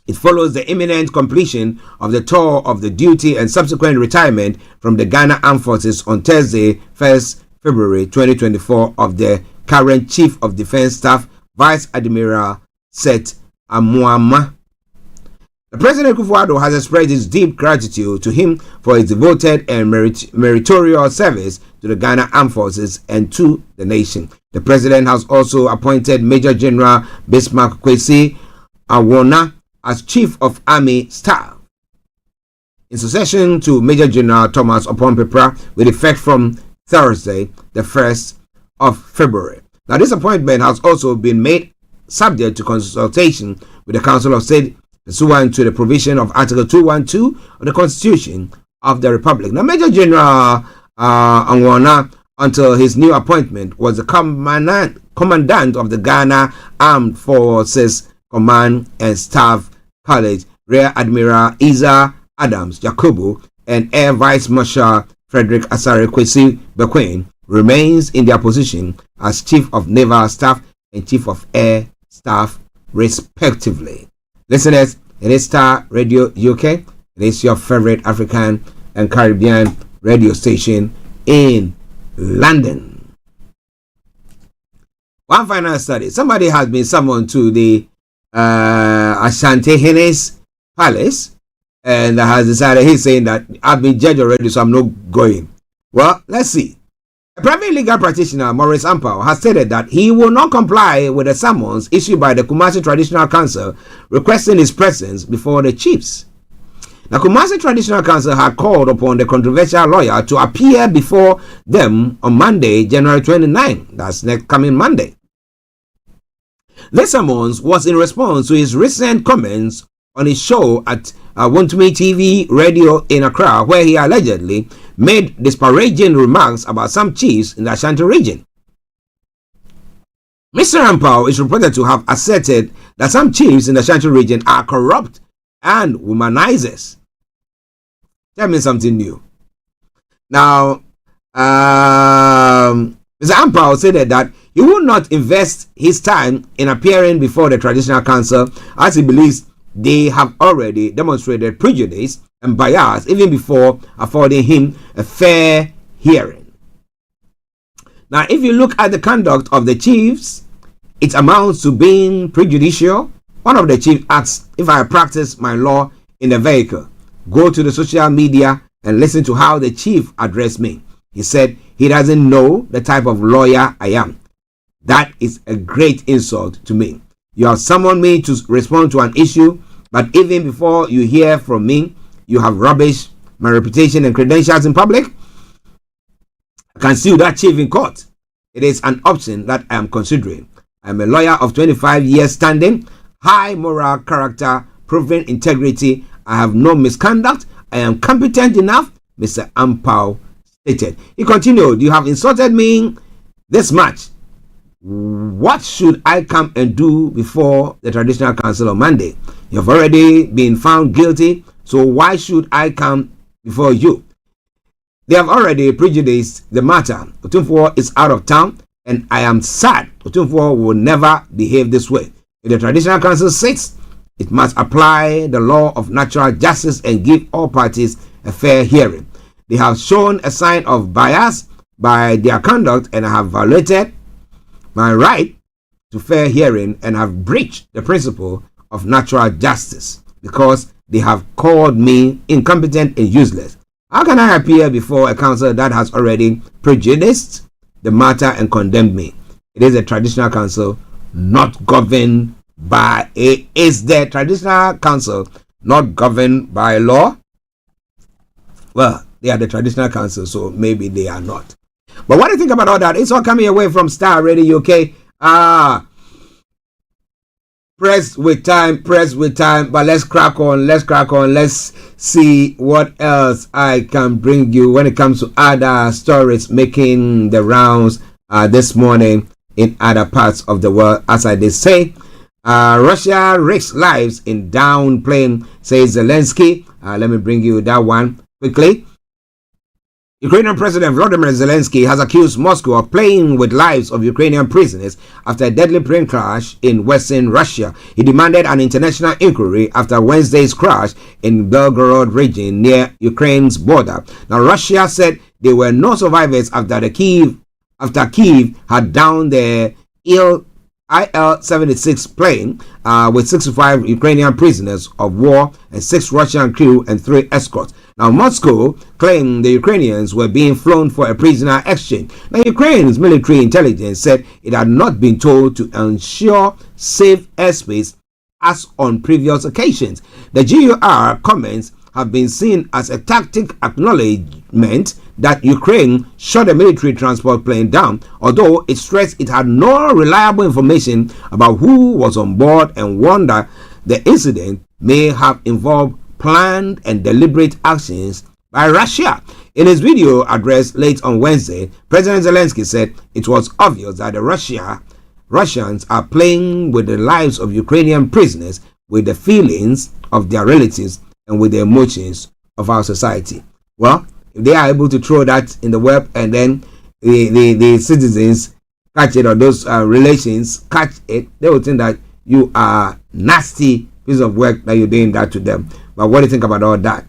It follows the imminent completion of the tour of the duty and subsequent retirement from the Ghana Armed Forces on Thursday, 1st February 2024, of the current Chief of Defense Staff, Vice Admiral Seth Amuama. The President Akufo-Addo has expressed his deep gratitude to him for his devoted and meritorious service to the Ghana Armed Forces and to the nation. The President has also appointed Major General Bismarck Kwesi Awona as Chief of Army Staff, in succession to Major General Thomas Opong Pepera, with effect from Thursday, the 1st of February. Now, this appointment has also been made subject to consultation with the Council of State, pursuant to the provision of Article 212 of the Constitution of the Republic. Now, Major General Anwana, until his new appointment, was the commandant of the Ghana Armed Forces Command and Staff College, Rear Admiral Isa Adams Jacobo, and Air Vice Marshal Frederick Asare Kwesi Bequin remains in their position as Chief of Naval Staff and Chief of Air Staff, respectively. Listeners, it is Starr Radio UK. It is your favorite African and Caribbean radio station in London. One final study. Somebody has been summoned to the Ashanti Hennes Palace, and has decided, he's saying that I've been judged already, so I'm not going. Well, let's see. A private legal practitioner, Maurice Ampao, has stated that he will not comply with the summons issued by the Kumasi Traditional Council requesting his presence before the chiefs. The Kumasi Traditional Council had called upon the controversial lawyer to appear before them on Monday, January 29. That's next coming Monday. This summons was in response to his recent comments on his show at Wontumi TV Radio in Accra, where he allegedly made disparaging remarks about some chiefs in the Ashanti region. Mr. Ampao is reported to have asserted that some chiefs in the Ashanti region are corrupt and womanizers. Tell me something new. Now, Mr. Ampao said that he will not invest his time in appearing before the Traditional Council, as he believes they have already demonstrated prejudice and bias even before affording him a fair hearing. Now, if you look at the conduct of the chiefs, it amounts to being prejudicial. One of the chiefs asks, if I practice my law in the vehicle, go to the social media and listen to how the chief addressed me. He said he doesn't know the type of lawyer I am. That is a great insult to me. You have summoned me to respond to an issue, but even before you hear from me, you have rubbished my reputation and credentials in public. I can sue that chief in court. It is an option that I am considering. I am a lawyer of 25 years standing, high moral character, proven integrity. I have no misconduct. I am competent enough, Mr. Ampao stated. He continued, you have insulted me this much. what should I come and do before the Traditional Council on Monday? You've already been found guilty, so why should I come before you? They have already prejudiced the matter. Otumfuo is out of town, and I am sad. Otumfuo will never behave this way. If the Traditional Council sits, it must apply the law of natural justice and give all parties a fair hearing. They have shown a sign of bias by their conduct and have violated my right to fair hearing and have breached the principle of natural justice because they have called me incompetent and useless. How can I appear before a council that has already prejudiced the matter and condemned me? It is a Traditional Council not governed by a. Is the Traditional Council not governed by law? Well, they are the Traditional Council, so maybe they are not. But what do you think about all that? It's all coming away from Starr Radio UK. Press with time. But let's crack on. Let's see what else I can bring you when it comes to other stories making the rounds this morning in other parts of the world. As I did say, Russia risks lives in downplaying, says Zelensky. Let me bring you that one quickly. Ukrainian President Volodymyr Zelensky has accused Moscow of playing with lives of Ukrainian prisoners after a deadly plane crash in western Russia. He demanded an international inquiry after Wednesday's crash in Belgorod region near Ukraine's border. Now, Russia said there were no survivors after Kiev had downed the Il-76 plane with 65 Ukrainian prisoners of war and 6 Russian crew and 3 escorts. Now, Moscow claimed the Ukrainians were being flown for a prisoner exchange. Now, Ukraine's military intelligence said it had not been told to ensure safe airspace as on previous occasions. The GUR comments have been seen as a tactic acknowledgement that Ukraine shot a military transport plane down, although it stressed it had no reliable information about who was on board and warned that the incident may have involved planned and deliberate actions by Russia. In his video address late on Wednesday, President Zelensky said it was obvious that the Russians are playing with the lives of Ukrainian prisoners, with the feelings of their relatives, and with the emotions of our society. Well, if they are able to throw that in the web and then the citizens catch it, or those relations catch it, they will think that you are nasty piece of work that you're doing that to them. But what do you think about all that?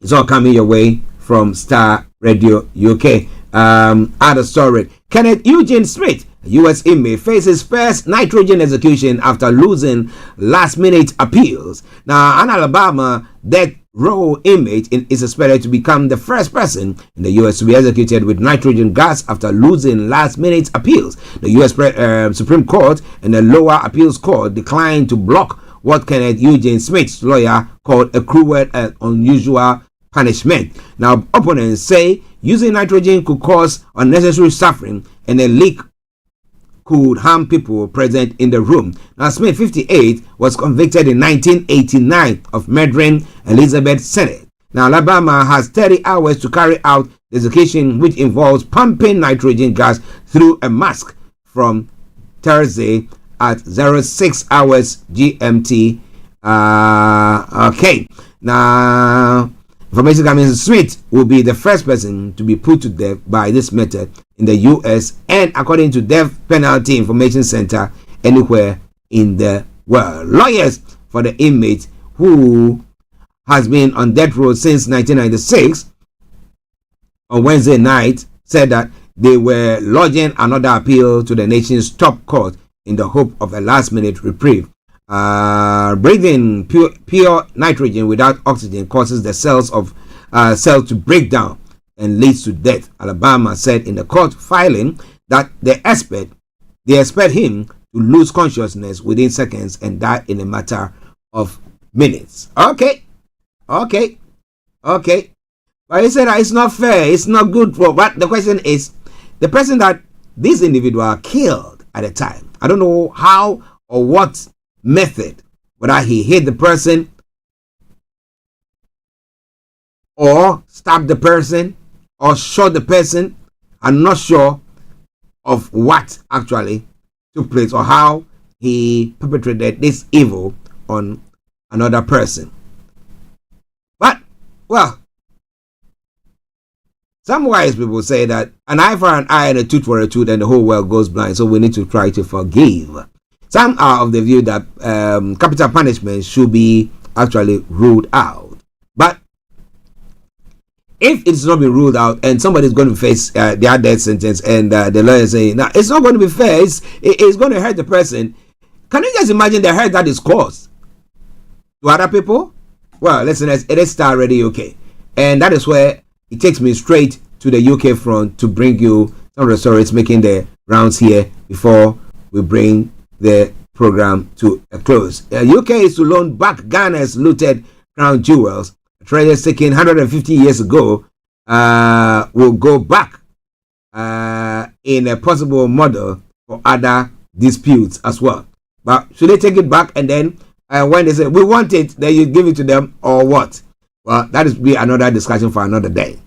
It's all coming your way from Starr Radio UK. Other story. Kenneth Eugene Smith, U.S. inmate, faces first nitrogen execution after losing last-minute appeals. Now, an Alabama death row inmate is expected to become the first person in the U.S. to be executed with nitrogen gas after losing last-minute appeals. The U.S. Supreme Court and the lower appeals court declined to block what Kenneth Eugene Smith's lawyer called a cruel and unusual punishment. Now, opponents say using nitrogen could cause unnecessary suffering and a leak could harm people present in the room. Now, Smith, 58, was convicted in 1989 of murdering Elizabeth Sennett. Now, Alabama has 30 hours to carry out the execution, which involves pumping nitrogen gas through a mask from Thursday at 06 hours GMT. Okay. Now, information coming, Smith will be the first person to be put to death by this method in the U.S. and, according to Death Penalty Information Center, anywhere in the world. Lawyers for the inmate, who has been on death row since 1996, on Wednesday night said that they were lodging another appeal to the nation's top court in the hope of a last-minute reprieve. Breathing pure nitrogen without oxygen causes the cells to break down and leads to death. Alabama said in the court filing that they expect him to lose consciousness within seconds and die in a matter of minutes. Okay. But he said that it's not fair, it's not good for. But the question is, the person that this individual killed at the time, I don't know how or what method, whether he hit the person or stabbed the person or shot the person, I'm not sure. of what actually took place or how he perpetrated this evil on another person. But, well, some wise people say that an eye for an eye and a tooth for a tooth and the whole world goes blind, so we need to try to forgive. Some are of the view that capital punishment should be actually ruled out. But if it's not been ruled out and somebody's going to face their death sentence and the lawyer saying, "Now it's not going to be fair, it's going to hurt the person," can you just imagine the hurt that is caused to other people? Well, listeners, it is Starr Radio UK, and that is where it takes me straight to the UK front to bring you some of the stories making the rounds here before we bring the program to a close. UK is to loan back Ghana's looted crown jewels. Treasures taken 150 years ago will go back in a possible model for other disputes as well. But should they take it back and then when they say we want it, then you give it to them or what? Well, that is be another discussion for another day.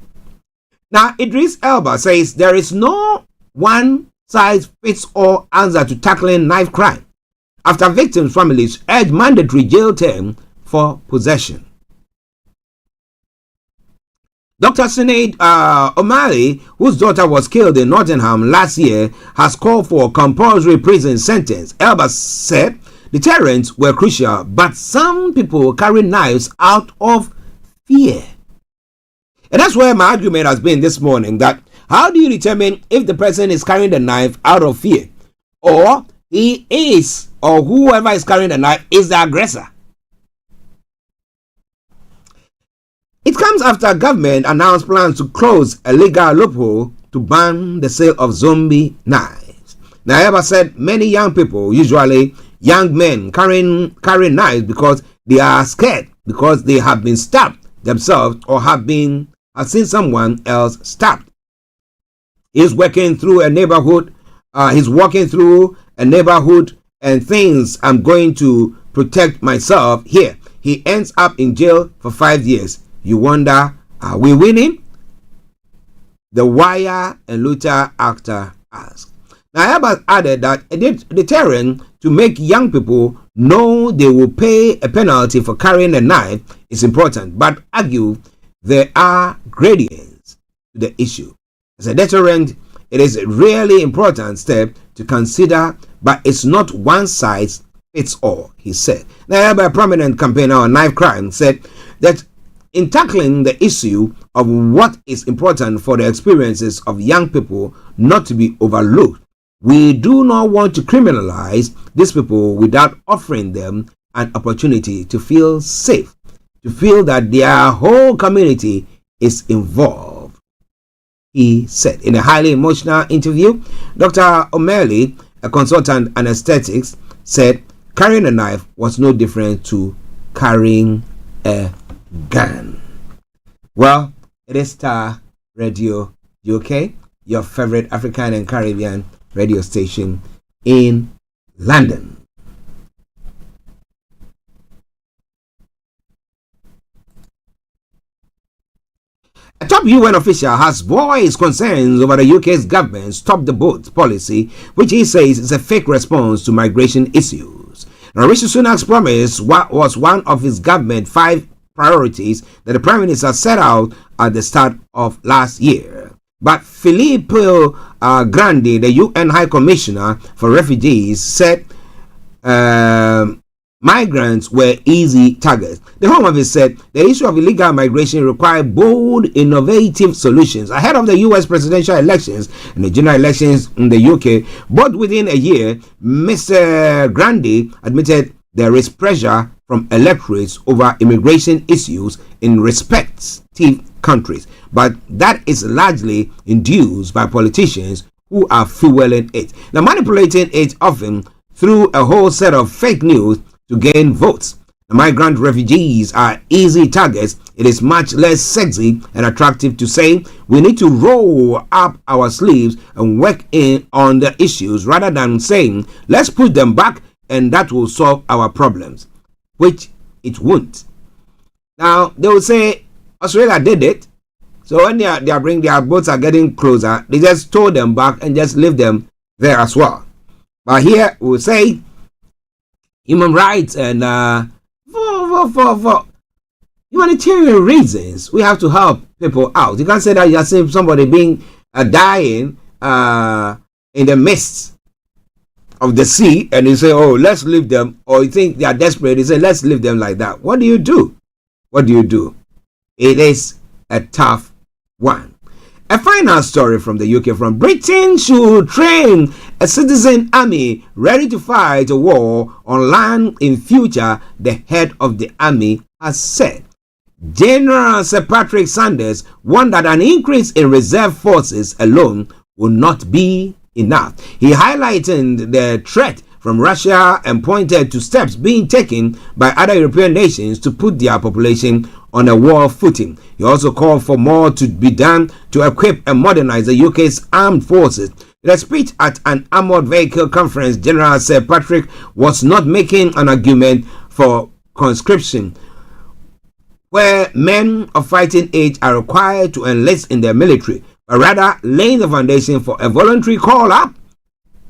Now, Idris Elba says there is no one-size-fits-all answer to tackling knife crime after victims' families urge mandatory jail term for possession. Dr. Sinead O'Malley, whose daughter was killed in Nottingham last year, has called for a compulsory prison sentence. Elba said deterrents were crucial, but some people carry knives out of fear. And that's where my argument has been this morning, that how do you determine if the person is carrying the knife out of fear, or he is, or whoever is carrying the knife is the aggressor? It comes after government announced plans to close a legal loophole to ban the sale of zombie knives. Now, Elba said many young people, usually young men, carry knives because they are scared, because they have been stabbed themselves or have seen someone else stabbed. He's walking through a neighborhood and thinks, I'm going to protect myself here. He ends up in jail for 5 years. You wonder, are we winning? The Wire and Luther actor asked. Now, Elba added that a deterrent to make young people know they will pay a penalty for carrying a knife is important, but argue there are gradients to the issue. As a deterrent, it is a really important step to consider, but it's not one size fits all, he said. Now, a prominent campaigner on knife crime said that in tackling the issue of what is important for the experiences of young people not to be overlooked, we do not want to criminalize these people without offering them an opportunity to feel safe, to feel that their whole community is involved, he said. In a highly emotional interview, Dr. O'Malley, a consultant anesthetics, said carrying a knife was no different to carrying a gun. Well, it is Starr Radio UK, your favorite African and Caribbean radio station in London. A top UN official has voiced concerns over the UK's government's stop the boat policy, which he says is a fake response to migration issues. Now, Rishi Sunak's promise was one of his government's 5 priorities that the Prime Minister set out at the start of last year. But Filippo Grandi, the UN High Commissioner for Refugees, said migrants were easy targets. The Home Office said the issue of illegal migration required bold, innovative solutions ahead of the US presidential elections and the general elections in the UK. But within a year, Mr. Grandi admitted there is pressure from electorates over immigration issues in respective countries, but that is largely induced by politicians who are fueling it. Now, manipulating it often through a whole set of fake news to gain votes. The migrant refugees are easy targets. It is much less sexy and attractive to say we need to roll up our sleeves and work on the issues rather than saying let's put them back and that will solve our problems, which it won't. Now, they will say Australia did it So when their boats are getting closer, they just tow them back and just leave them there as well. But here we'll say human rights and for humanitarian reasons, we have to help people out. You can't say that you're seeing somebody being dying in the midst of the sea, and you say, "Oh, let's leave them," or you think they are desperate, you say, "Let's leave them like that." What do you do? What do you do? It is a tough one. A final story from the UK: from Britain should train a citizen army ready to fight a war on land in future, the head of the army has said. General Sir Patrick Sanders warned that an increase in reserve forces alone will not be enough. He highlighted the threat from Russia and pointed to steps being taken by other European nations to put their population on a war footing. He also called for more to be done to equip and modernize the UK's armed forces. In a speech at an armored vehicle conference, General Sir Patrick was not making an argument for conscription, where men of fighting age are required to enlist in the military, but rather laying the foundation for a voluntary call-up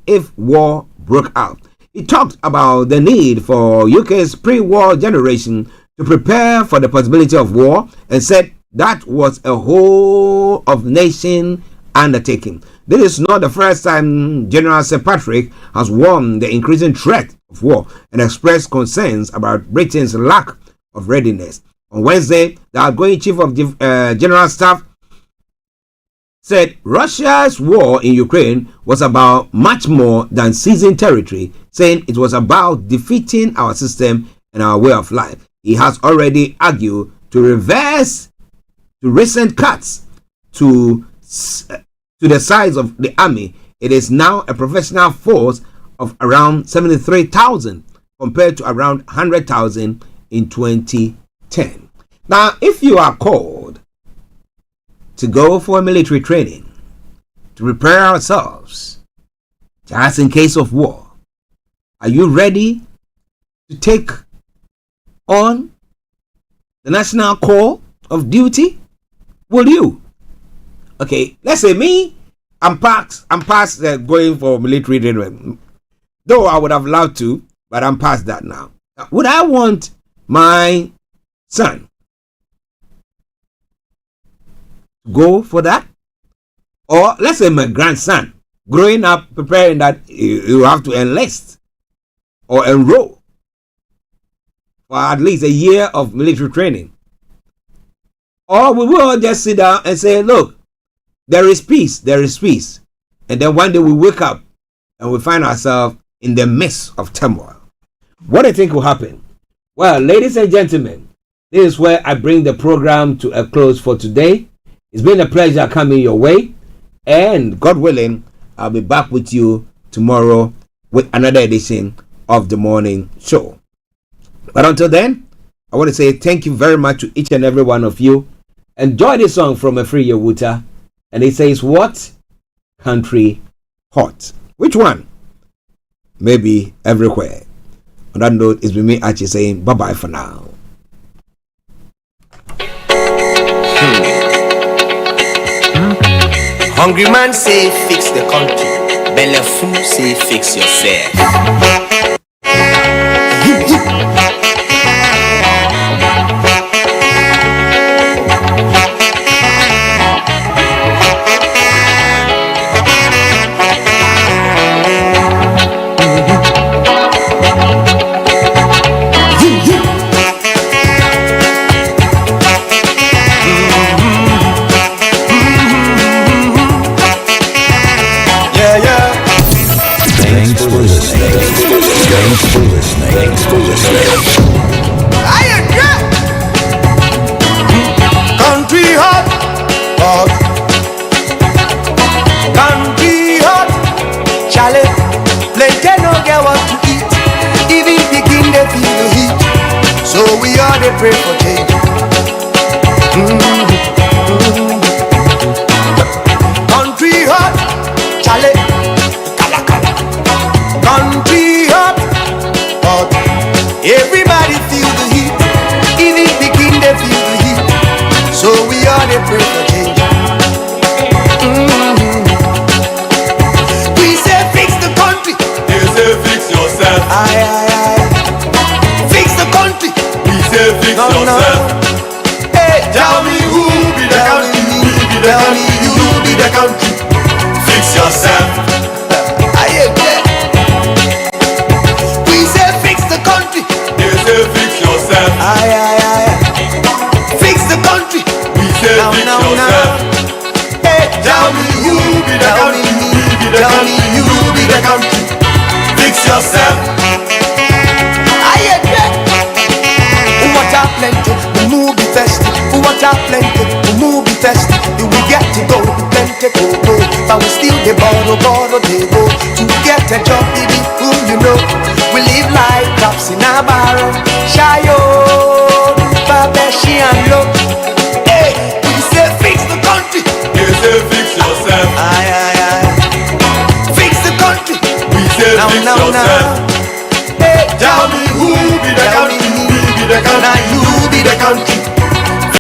if war broke out. He talked about the need for UK's pre-war generation to prepare for the possibility of war and said that was a whole of nation undertaking. This is not the first time General Sir Patrick has warned the increasing threat of war and expressed concerns about Britain's lack of readiness. On Wednesday, the outgoing Chief of General Staff said Russia's war in Ukraine was about much more than seizing territory, saying it was about defeating our system and our way of life. He has already argued to reverse the recent cuts to the size of the army. It is now a professional force of around 73,000 compared to around 100,000 in 2010. Now, if you are called to go for military training, to prepare ourselves just in case of war, are you ready to take on the national call of duty? Will you? Okay, let's say me, I'm past going for military training. Though I would have loved to, but I'm past that now. Would I want my son to go for that? Or let's say my grandson, growing up preparing that you have to enlist or enroll for at least a year of military training. Or we will all just sit down and say, look, there is peace. And then one day we wake up and we find ourselves in the midst of turmoil. What do you think will happen? Well, ladies and gentlemen, this is where I bring the program to a close for today. It's been a pleasure coming your way. And God willing, I'll be back with you tomorrow with another edition of the morning show. But until then, I want to say thank you very much to each and every one of you. Enjoy this song from Efri Yewuta. And it says, what? Country hot. Which one? Maybe everywhere. On that note, it's been me, Archie, saying bye-bye for now. Hungry man say fix the country. Belle fool say fix yourself. Thanks for listening. Country hot, hot. Country hot. Charlie, plenty no get what to eat. Even begin they feel the heat. So we all they pray for change. Country hot, Charlie. Kala kala. Country hot. Everybody feel the heat, even begin they feel the heat. So we are the pray for change. Aye, aye, aye. Fix the country. We say fix yourself. Hey, Tell me who be the country? Who be the country? You be the country. Fix yourself. Aye, yeah. We say fix the country. They say fix yourself. Aye, aye, aye. Fix the country. We say Now, fix now, yourself. Hey, Tell me who be the country? Who be the country? You be the country. Fix yourself. Aye, yeah. Who want a plenty? The movie festive. Who want a plenty? The movie festive. You will get to go plenty go. But we still they borrow they go. To get a job, baby, who you know? We live like cops in a barrel. Shayo, Babeshi and low. Hey, we say fix the country. They say fix yourself. Aye, aye, aye. Fix the country. We say Now, fix now, yourself. now. Hey, Tell me who be the tell country? me Who be the country? now you be the country.